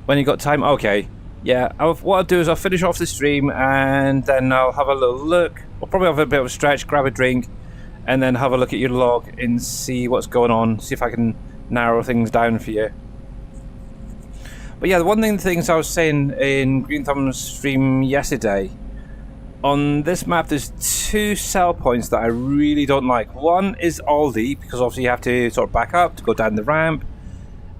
When you got time, okay. Yeah, what I'll do is I'll finish off the stream and then I'll have a little look. I'll probably have a bit of a stretch, grab a drink, and then have a look at your log and see what's going on. See if I can narrow things down for you. But yeah, one of the things I was saying in Green Thumb's stream yesterday, on this map there's 2 sell points that I really don't like. One is Aldi, because obviously you have to sort of back up to go down the ramp.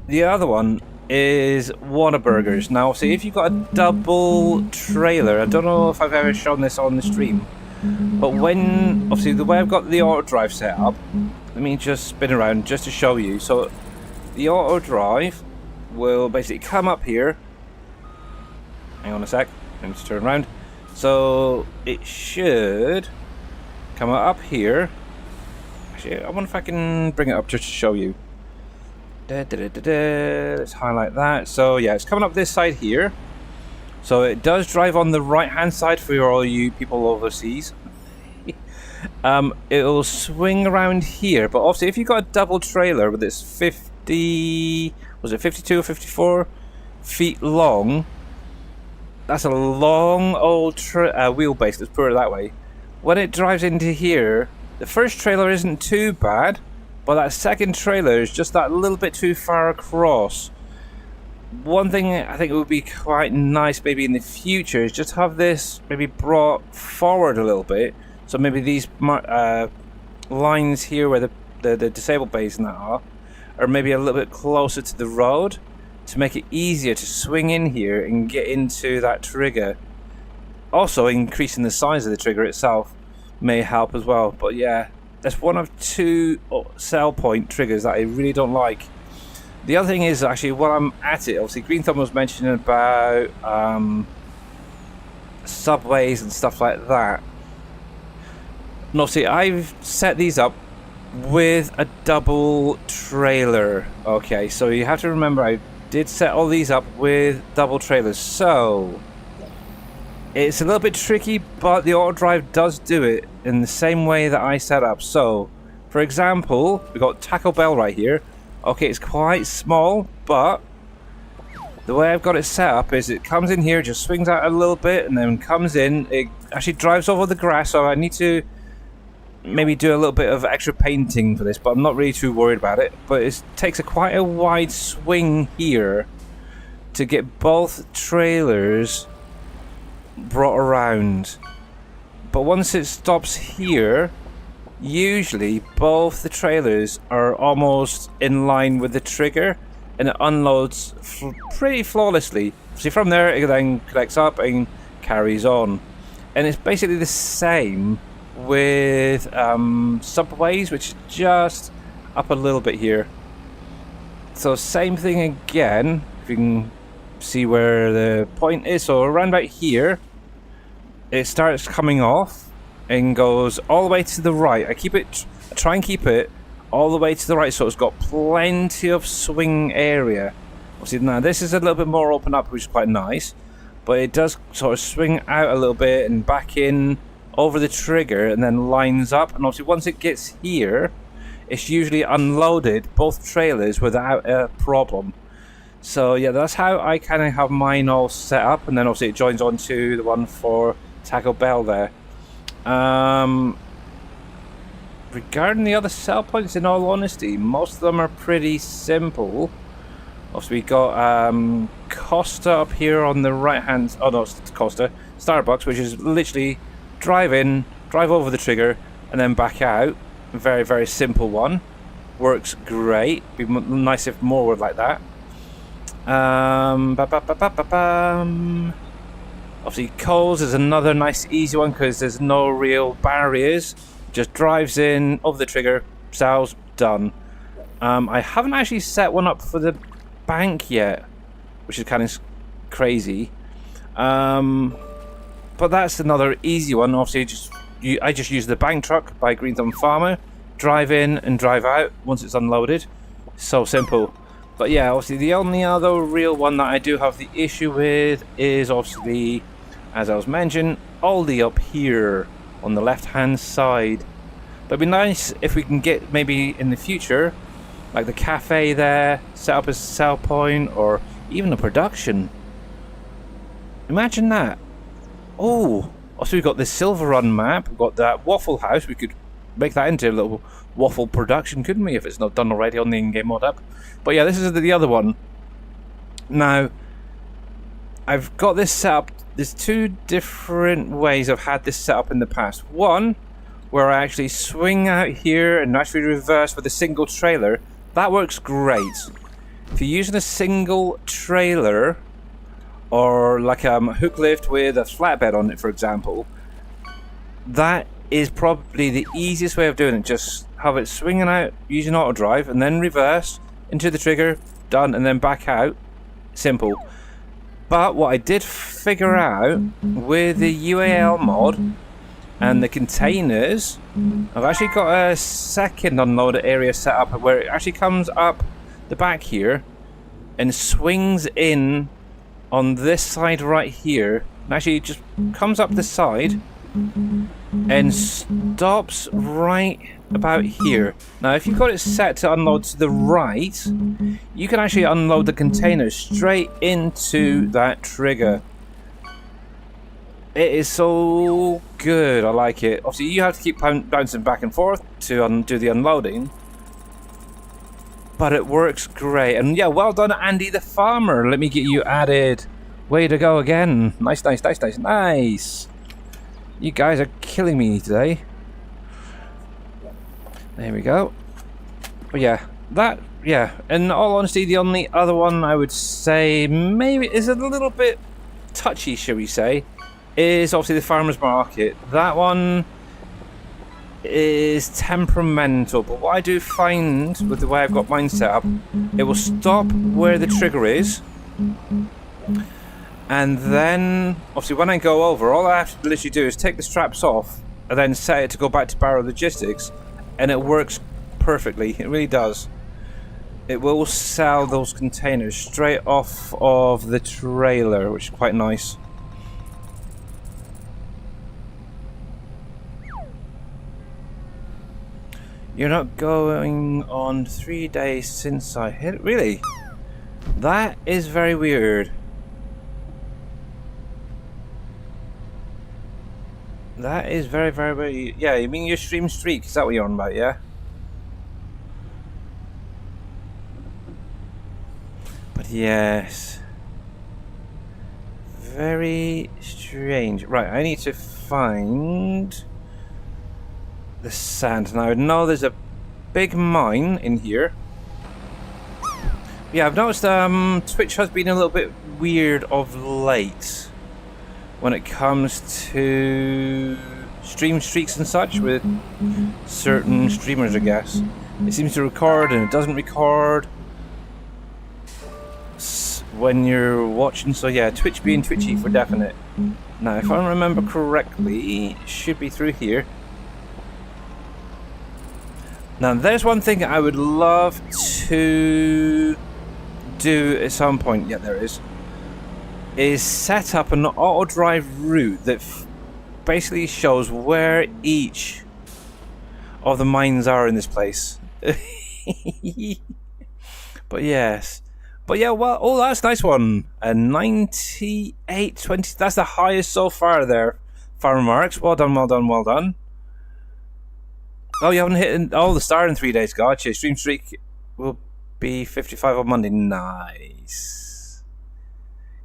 The other one is Whataburgers. Now obviously if you've got a double trailer, I don't know if I've ever shown this on the stream, but when, obviously the way I've got the auto drive set up, let me just spin around just to show you. So the auto drive will basically come up here. Hang on a sec, let me just turn around. So it should come up here. Actually, I wonder if I can bring it up just to show you. Let's highlight that. So yeah, it's coming up this side here. So it does drive on the right hand side for all you people overseas. It'll swing around here, but obviously if you've got a double trailer with this 50, was it 52 or 54 feet long, that's a long old wheelbase, let's put it that way. When it drives into here, the first trailer isn't too bad, but that second trailer is just that little bit too far across. One thing I think it would be quite nice maybe in the future is just have this maybe brought forward a little bit. So maybe these lines here where the disabled bays and that are maybe a little bit closer to the road to make it easier to swing in here and get into that trigger. Also increasing the size of the trigger itself may help as well. But yeah, that's one of 2 sell point triggers that I really don't like. The other thing is actually while I'm at it, obviously Green Thumb was mentioning about subways and stuff like that. No, see, I've set these up with a double trailer. Okay, so you have to remember I did set all these up with double trailers. So it's a little bit tricky, but the auto drive does do it in the same way that I set up. So, for example, we've got Taco Bell right here. Okay, it's quite small, but the way I've got it set up is it comes in here, just swings out a little bit, and then comes in. It actually drives over the grass, so I need to maybe do a little bit of extra painting for this, but I'm not really too worried about it. But it takes quite a wide swing here to get both trailers brought around. But once it stops here, usually both the trailers are almost in line with the trigger and it unloads pretty flawlessly. See, from there it then connects up and carries on. And it's basically the same with subways, which is just up a little bit here. So same thing again, if you can see where the point is. So around about here it starts coming off and goes all the way to the right. I try and keep it all the way to the right, so it's got plenty of swing area. Obviously now this is a little bit more open up, which is quite nice, but it does sort of swing out a little bit and back in over the trigger and then lines up. And obviously once it gets here, it's usually unloaded both trailers without a problem. So yeah, that's how I kind of have mine all set up, and then obviously it joins on to the one for Taco Bell there. Regarding the other sell points, in all honesty, most of them are pretty simple. Also, we got Costa up here on the right hand. Oh no, it's Costa. Starbucks, which is literally drive in, drive over the trigger, and then back out. Very, very simple one. Works great. Be nice if more were like that. Obviously, Coles is another nice, easy one because there's no real barriers. Just drives in, over the trigger, sells, done. I haven't actually set one up for the bank yet, which is kind of crazy. But that's another easy one. Obviously, I just use the bank truck by Green Thumb Farmer. Drive in and drive out once it's unloaded. So simple. But yeah, obviously the only other real one that I do have the issue with is obviously, as I was mentioning, Aldi up here on the left hand side. But it'd be nice if we can get maybe in the future, like the cafe there, set up as a sell point, or even a production. Imagine that. Oh, also we've got this Silver Run map, we've got that Waffle House, we could make that into a little waffle production, couldn't we, if it's not done already on the in-game mod up. But yeah, this is the other one. Now, I've got this set up, there's two different ways I've had this set up in the past. One, where I actually swing out here and actually reverse with a single trailer. That works great. If you're using a single trailer, or like a hook lift with a flatbed on it, for example, that is probably the easiest way of doing it. Just have it swinging out using auto drive and then reverse into the trigger, done, and then back out. Simple. But what I did figure out with the UAL mod and the containers, I've actually got a second unloaded area set up where it actually comes up the back here and swings in on this side right here, and actually just comes up the side and stops right about here. Now if you've got it set to unload to the right, you can actually unload the container straight into that trigger. It is so good, I like it. Obviously you have to keep bouncing back and forth to do the unloading, but it works great. And yeah, well done Andy the farmer, let me get you added. Way to go again. Nice, nice, nice, nice, nice. You guys are killing me today. There we go. But yeah, that, yeah, in all honesty, the only other one I would say maybe is a little bit touchy, shall we say, is obviously the farmer's market. That one is temperamental, but what I do find with the way I've got mine set up, it will stop where the trigger is, and then obviously when I go over, all I have to literally do is take the straps off and then set it to go back to barrel logistics, and it works perfectly. It really does. It will sell those containers straight off of the trailer, which is quite nice. You're not going on 3 days since I hit it? Really? That is very weird. That is very, very, very... Yeah, you mean your stream streak? Is that what you're on about, yeah? But yes. Very strange. Right, I need to find the sand. Now I know there's a big mine in here. Yeah, I've noticed Twitch has been a little bit weird of late when it comes to stream streaks and such with certain streamers, I guess. It seems to record and it doesn't record when you're watching, so yeah, Twitch being twitchy for definite. Now, if I remember correctly, it should be through here. Now, there's one thing I would love to do at some point, yeah, there is set up an auto drive route that basically shows where each of the mines are in this place. But yes. But yeah, well, oh, that's a nice one. A 98.20. That's the highest so far there, Farmer Marks. Well done, well done, well done. Oh, you haven't hit all the star in 3 days. Gotcha. Stream streak will be 55 on Monday. Nice.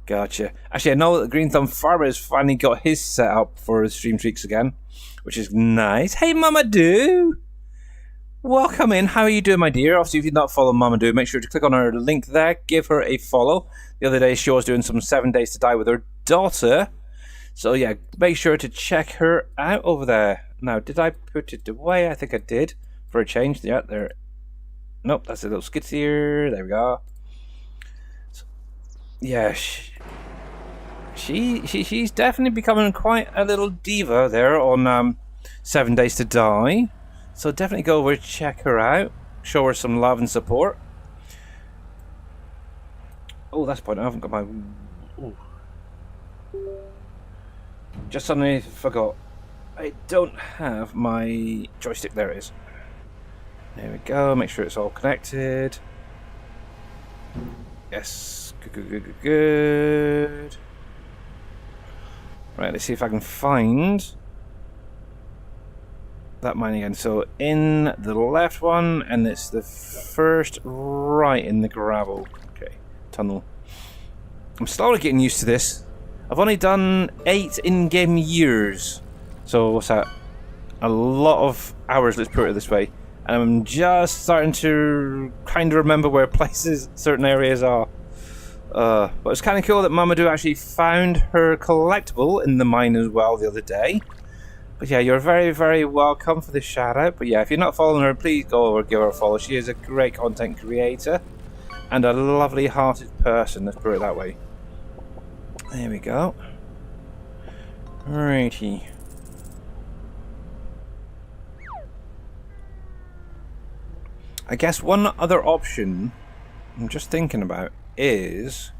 Gotcha. Actually, I know that Green Thumb Farmer has finally got his set up for his stream streaks again, which is nice. Hey, Mama Do. Welcome in. How are you doing, my dear? Obviously, if you've not followed Mama Do, make sure to click on her link there. Give her a follow. The other day, she was doing some 7 days to die with her daughter. So, yeah, make sure to check her out over there. Now, did I put it away? I think I did. For a change. Yeah, there. Nope, that's a little skidsier. There we go. So, yeah, she's definitely becoming quite a little diva there on 7 days to die. So definitely go over, check her out, show her some love and support. Oh, that's the point. I haven't got my... Ooh. Just suddenly forgot. I don't have my joystick. There it is. There we go. Make sure it's all connected. Yes. Good. Right, let's see if I can find that mine again. So in the left one, and it's the first right in the gravel. Okay, tunnel. I'm slowly getting used to this. I've only done 8 in-game years. So what's that? A lot of hours, let's put it this way. And I'm just starting to kind of remember where places, certain areas are. But it's kind of cool that Mamadou actually found her collectible in the mine as well the other day. But yeah, you're very, very welcome for this shout out. But yeah, if you're not following her, please go over and give her a follow. She is a great content creator and a lovely hearted person, let's put it that way. There we go. Righty. I guess one other option I'm just thinking about is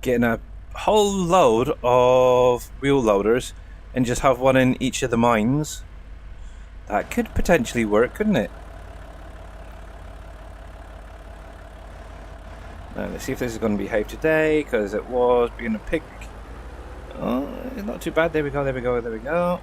getting a whole load of wheel loaders and just have one in each of the mines. That could potentially work, couldn't it? Now, let's see if this is going to behave today, because it was being a pig. Oh, it's not too bad. There we go, there we go, there we go. There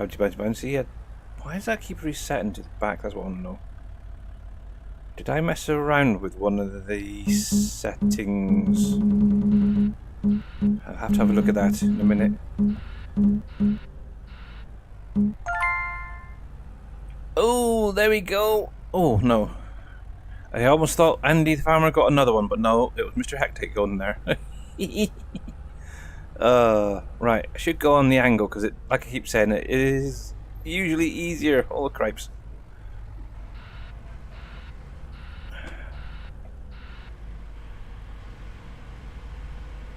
we go. Bouncy. Yeah. Why does that keep resetting to the back? That's what I want to know. Did I mess around with one of the settings? I'll have to have a look at that in a minute. Oh, there we go. Oh, no. I almost thought Andy the farmer got another one, but no, it was Mr. Hectic going there. Right, I should go on the angle, because it, like I keep saying, it is usually easier. All the cripes.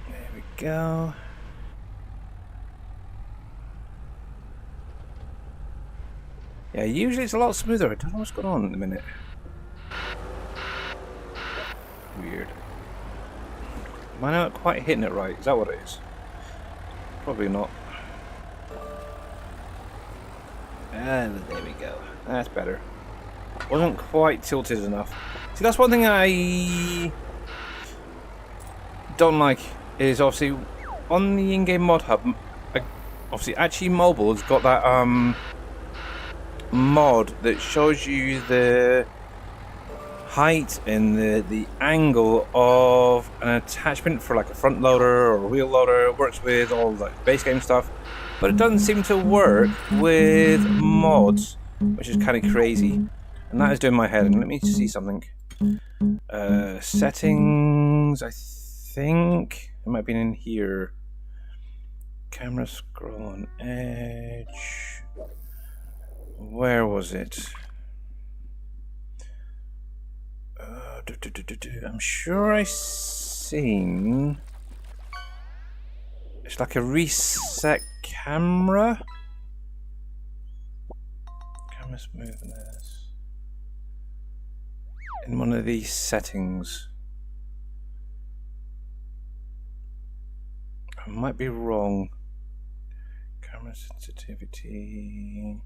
There we go. Yeah, usually it's a lot smoother. I don't know what's going on in a minute. Weird. Am I not quite hitting it right? Is that what it is? Probably not. And there we go. That's better. Wasn't quite tilted enough. See, that's one thing I don't like, is obviously on the in-game mod hub, obviously actually mobile has got that mod that shows you the height and the angle of an attachment for like a front loader or a wheel loader. It works with all like base game stuff, but it doesn't seem to work with mods, which is kind of crazy, and that is doing my head in. Let me see something. Settings, I think it might be in here. Camera scroll on edge. Where was it? I'm sure I seen. It's like a reset camera. Camera smoothness. In one of these settings. I might be wrong. Camera sensitivity.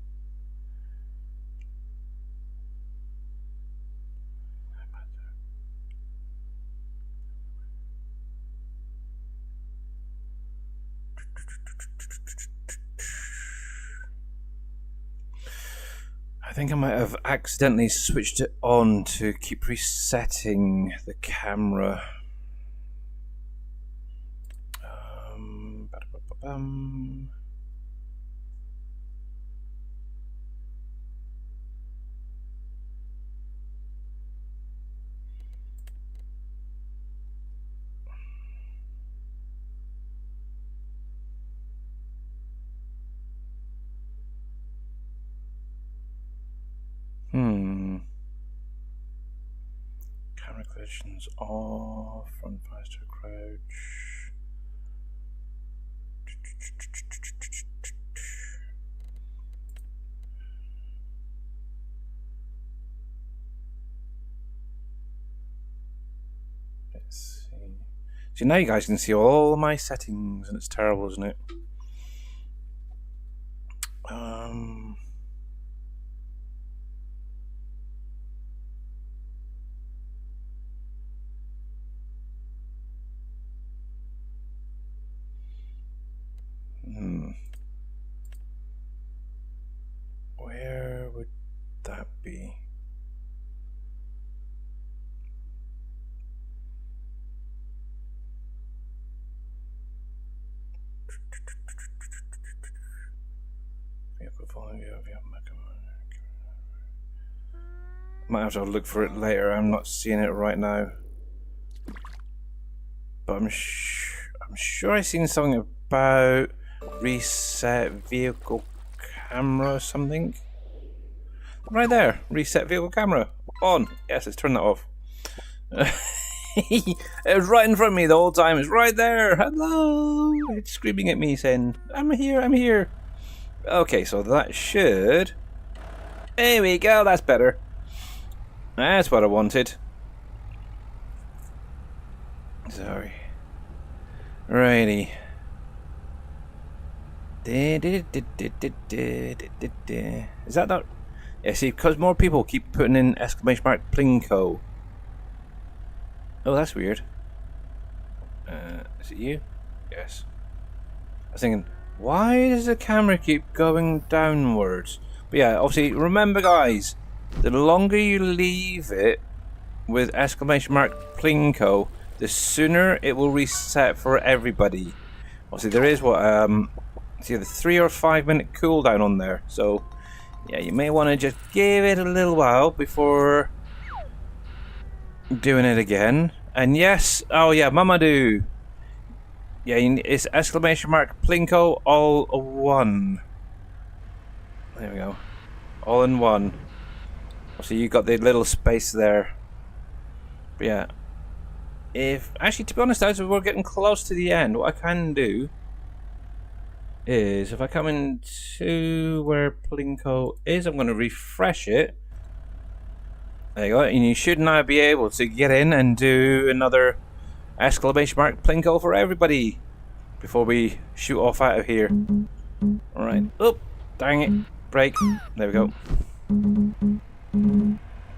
I think I might have accidentally switched it on to keep resetting the camera. Camera collisions off, run faster, crouch. Let's see. See, now you guys can see all my settings, and it's terrible, isn't it? Where would that be? Might have to look for it later. I'm not seeing it right now, but I'm sure I seen something about reset vehicle camera or something. Right there, reset vehicle camera on. Yes, let's turn that off. It was right in front of me the whole time. It's right there. Hello. It's screaming at me saying, "I'm here. I'm here." Okay, so that should. There we go. That's better. That's what I wanted. Sorry. Righty. Is that not? Yeah, see, because more people keep putting in exclamation mark Plinko. Oh, that's weird. Is it you? Yes. I was thinking, why does the camera keep going downwards? But yeah, obviously, remember guys, the longer you leave it with exclamation mark Plinko, the sooner it will reset for everybody. Obviously, there is what it's either 3 or 5 minute cooldown on there, so yeah, you may want to just give it a little while before doing it again. And yes, oh yeah, Mamadou. Yeah, it's exclamation mark Plinko all one. There we go, all in one. So you got the little space there. But yeah, if actually, to be honest, as we're getting close to the end, what I can do is if I come into where Plinko is, I'm going to refresh it. There you go, and you should now be able to get in and do another exclamation mark Plinko for everybody before we shoot off out of here. Alright, oh, dang it, break, there we go.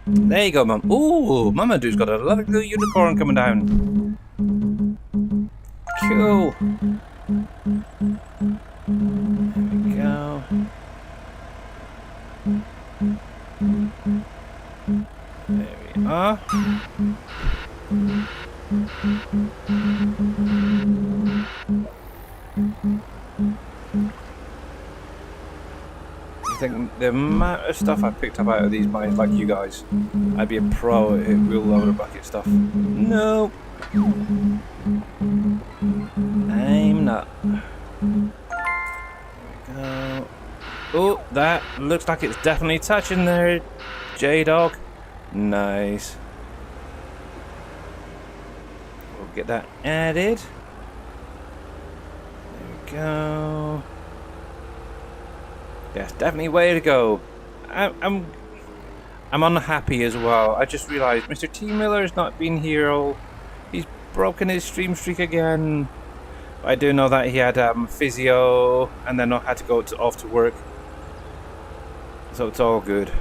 There you go, Mum. Ooh, Mamadou's got a lovely little unicorn coming down. Cool. There we go. There we are. I think the amount of stuff I picked up out of these mines, like you guys, I'd be a pro at wheel loader bucket stuff. No, I'm not. There we go. Oh, that looks like it's definitely touching there, J-Dog. Nice. We'll get that added. There we go. Yes, definitely way to go. I'm unhappy as well. I just realised Mr. T Miller's not been here all. He's broken his stream streak again. I do know that he had physio and then had to go off to work. So it's all good. There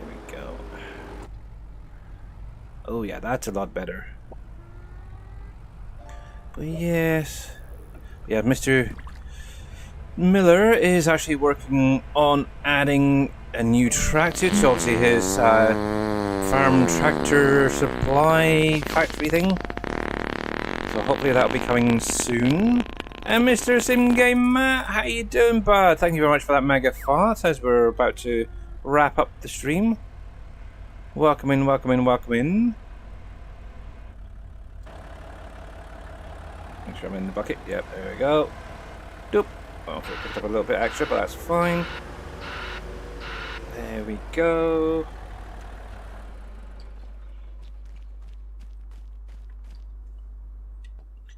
we go. Oh yeah, that's a lot better. But yes. Yeah, Mr. Miller is actually working on adding a new tractor to obviously his farm tractor supply factory thing. So hopefully that'll be coming soon. And Mr. Sim Game Matt, how you doing, bud? Thank you very much for that mega fart as we're about to wrap up the stream. Welcome in, welcome in, welcome in. Make sure I'm in the bucket. Yep, there we go. Doop. Okay, picked up a little bit extra, but that's fine. There we go.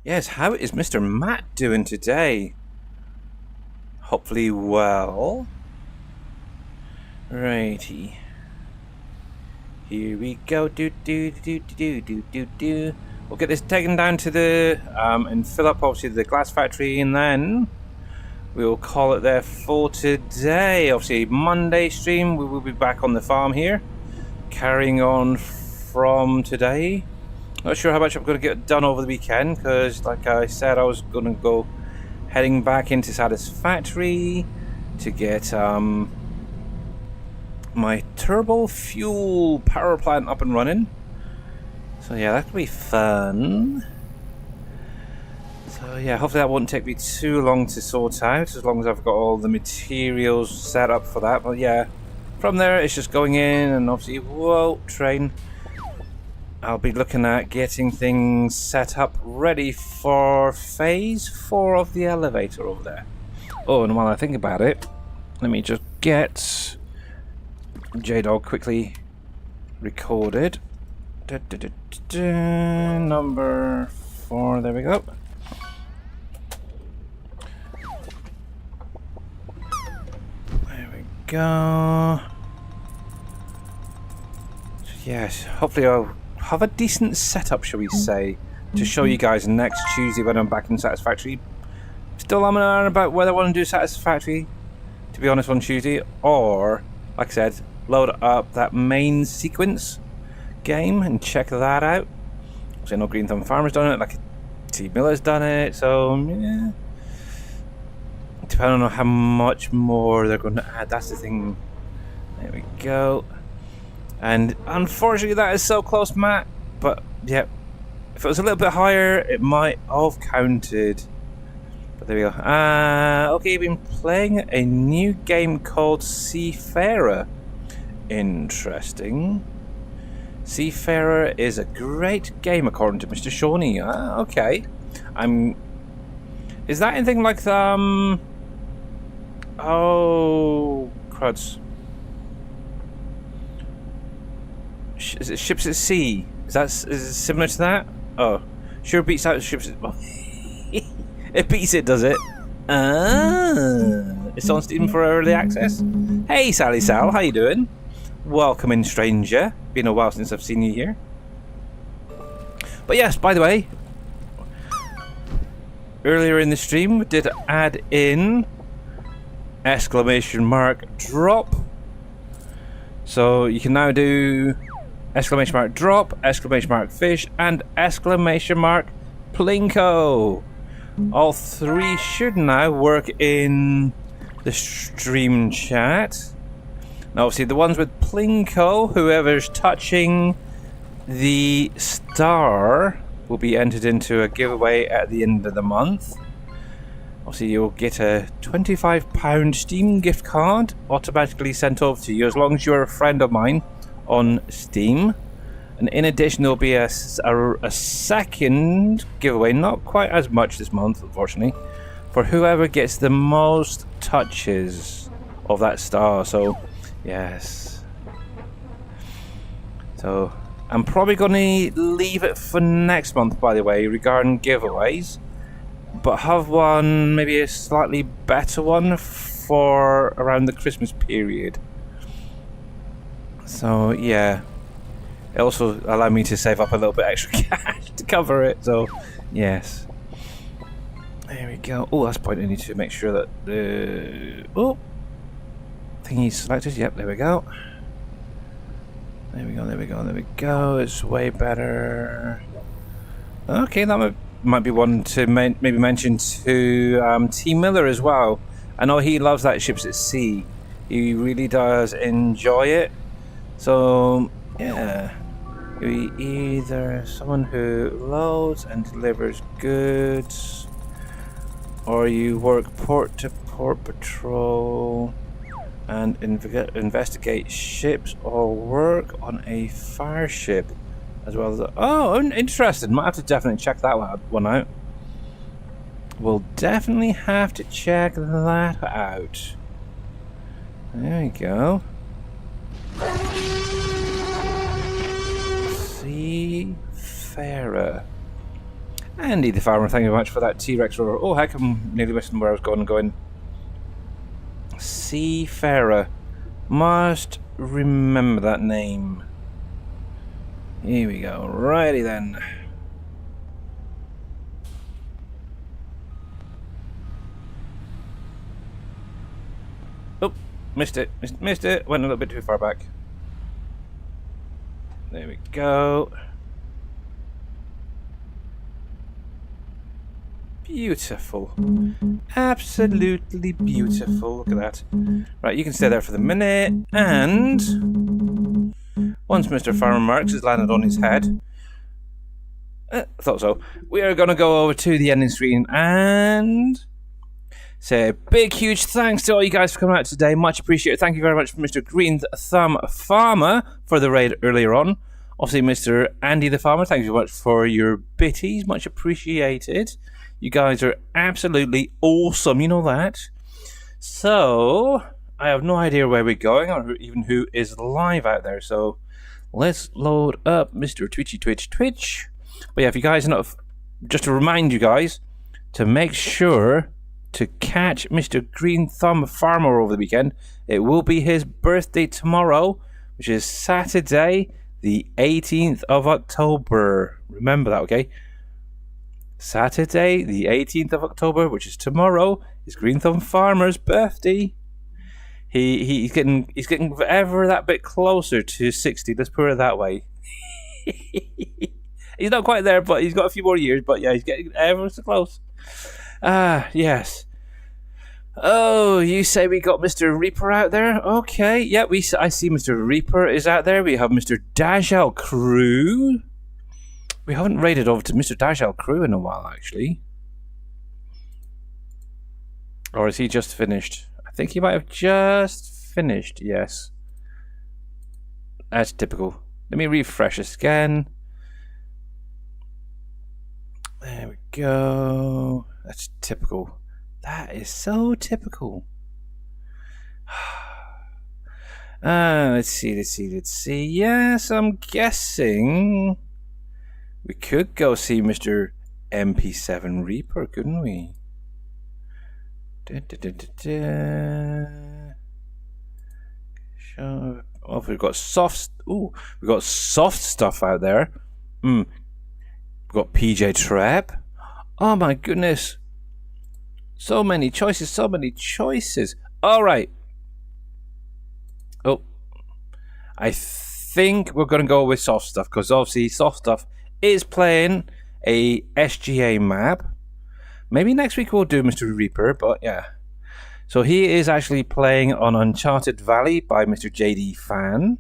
Yes, how is Mr. Matt doing today? Hopefully well. Righty. Here we go. Do. We'll get this taken down to the and fill up obviously the glass factory, and then we'll call it there for today. Obviously Monday stream we will be back on the farm here, carrying on from today. Not sure how much I'm going to get done over the weekend because, like I said, I was going to go heading back into Satisfactory to get my turbo fuel power plant up and running. So yeah, that could be fun. So yeah, hopefully that won't take me too long to sort out, as long as I've got all the materials set up for that. But yeah, from there it's just going in and obviously, whoa, train. I'll be looking at getting things set up ready for phase 4 of the elevator over there. Oh, and while I think about it, let me just get J-Dog quickly recorded. Number 4, there we go. There we go. Yes, hopefully I'll have a decent setup, shall we say, to show you guys next Tuesday when I'm back in Satisfactory. Still I'm umming about whether I want to do Satisfactory, to be honest, on Tuesday, or, like I said, load up that main sequence game and check that out. I know Green Thumb Farmer's done it, like T Miller's done it, so yeah. Depending on how much more they're going to add, that's the thing. There we go. And unfortunately that is so close, Matt, but yeah, if it was a little bit higher it might have counted. But there we go. Okay, I've been playing a new game called Seafarer. Interesting. Seafarer is a great game according to Mr. Shawnee. Okay. Is that anything like the oh cruds. Is it Ships at Sea? Is it similar to that? Oh, sure beats out Ships at... Well, it beats it, does it? It's on Steam for early access. Hey, Sally Sal, how you doing? Welcome in, stranger. Been a while since I've seen you here. But yes, by the way, earlier in the stream we did add in !drop. So you can now do !drop, !fish, and !plinko. All three should now work in the stream chat. Now obviously the ones with Plinko, whoever's touching the star will be entered into a giveaway at the end of the month. Obviously you'll get a £25 Steam gift card automatically sent over to you as long as you're a friend of mine on Steam. And in addition there'll be a second giveaway, not quite as much this month unfortunately, for whoever gets the most touches of that star. So yes, so I'm probably going to leave it for next month, by the way, regarding giveaways, but have one, maybe a slightly better one for around the Christmas period. So yeah, it also allowed me to save up a little bit extra cash to cover it. So yes, there we go. Oh, that's the point. I need to make sure that the thingy's selected. Yep, there we go. There we go. It's way better. Okay, that might be one to maybe mention to T Miller as well. I know he loves that Ships at Sea. He really does enjoy it. So yeah, you're either someone who loads and delivers goods, or you work port to port patrol and investigate ships, or work on a fire ship as well as oh, interesting. Might have to definitely check that one out. We'll definitely have to check that out. There we go. Seafarer. Andy the farmer, thank you very much for that T-Rex roar. Oh heck, I'm nearly missing where I was going. Seafarer. Must remember that name. Here we go. Righty then. Oh, missed it. Missed it. Went a little bit too far back. There we go. Beautiful. Absolutely beautiful. Look at that. Right, you can stay there for the minute. And once Mr. Farmer Marks has landed on his head, I thought so, we are going to go over to the ending screen and say a big, huge thanks to all you guys for coming out today. Much appreciated. Thank you very much, Mr. Green Thumb Farmer, for the raid earlier on. Obviously, Mr. Andy the Farmer, thank you very much for your bitties. Much appreciated. You guys are absolutely awesome, you know that. So, I have no idea where we're going or even who is live out there. So, let's load up Mr. Twitch. But yeah, if you guys are not, just to remind you guys to make sure to catch Mr. Green Thumb Farmer over the weekend. It will be his birthday tomorrow, which is Saturday, the 18th of October. Remember that, okay? Saturday, the 18th of October, which is tomorrow, is Green Thumb Farmer's birthday. He's getting ever that bit closer to 60. Let's put it that way. He's not quite there, but he's got a few more years. But yeah, he's getting ever so close. Yes. Oh, you say we got Mr. Reaper out there? Okay, yeah, I see Mr. Reaper is out there. We have Mr. Dajal Crew. We haven't raided over to Mr. Dajal Crew in a while, actually. Or is he just finished? I think he might have just finished, yes. That's typical. Let me refresh this again. There we go. That's typical. That is so typical. Let's see. Yes, I'm guessing we could go see Mr. MP7 Reaper, couldn't we? Sure. Oh, we've got soft. Ooh, we've got soft stuff out there. We've got PJ Trap. Oh my goodness. So many choices. All right. Oh, I think we're going to go with soft stuff because obviously soft stuff is playing a SGA map. Maybe next week we'll do Mr. Reaper, but yeah. So he is actually playing on Uncharted Valley by Mr. JD Fan.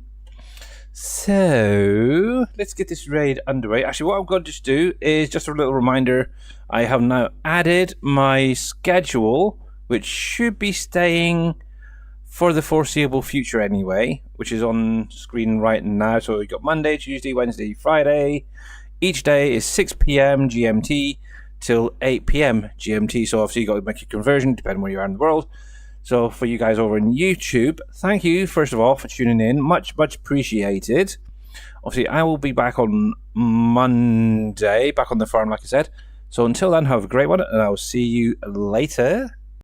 So let's get this raid underway. Actually, what I'm going to just do is just a little reminder. I have now added my schedule, which should be staying for the foreseeable future anyway, which is on screen right now. So we've got Monday, Tuesday, Wednesday, Friday. Each day is 6 p.m. GMT till 8 p.m. GMT. So obviously you got to make your conversion depending where you are in the world. So for you guys over in YouTube, thank you first of all for tuning in. Much appreciated. Obviously I will be back on Monday, back on the farm like I said. So until then, have a great one and I will see you later.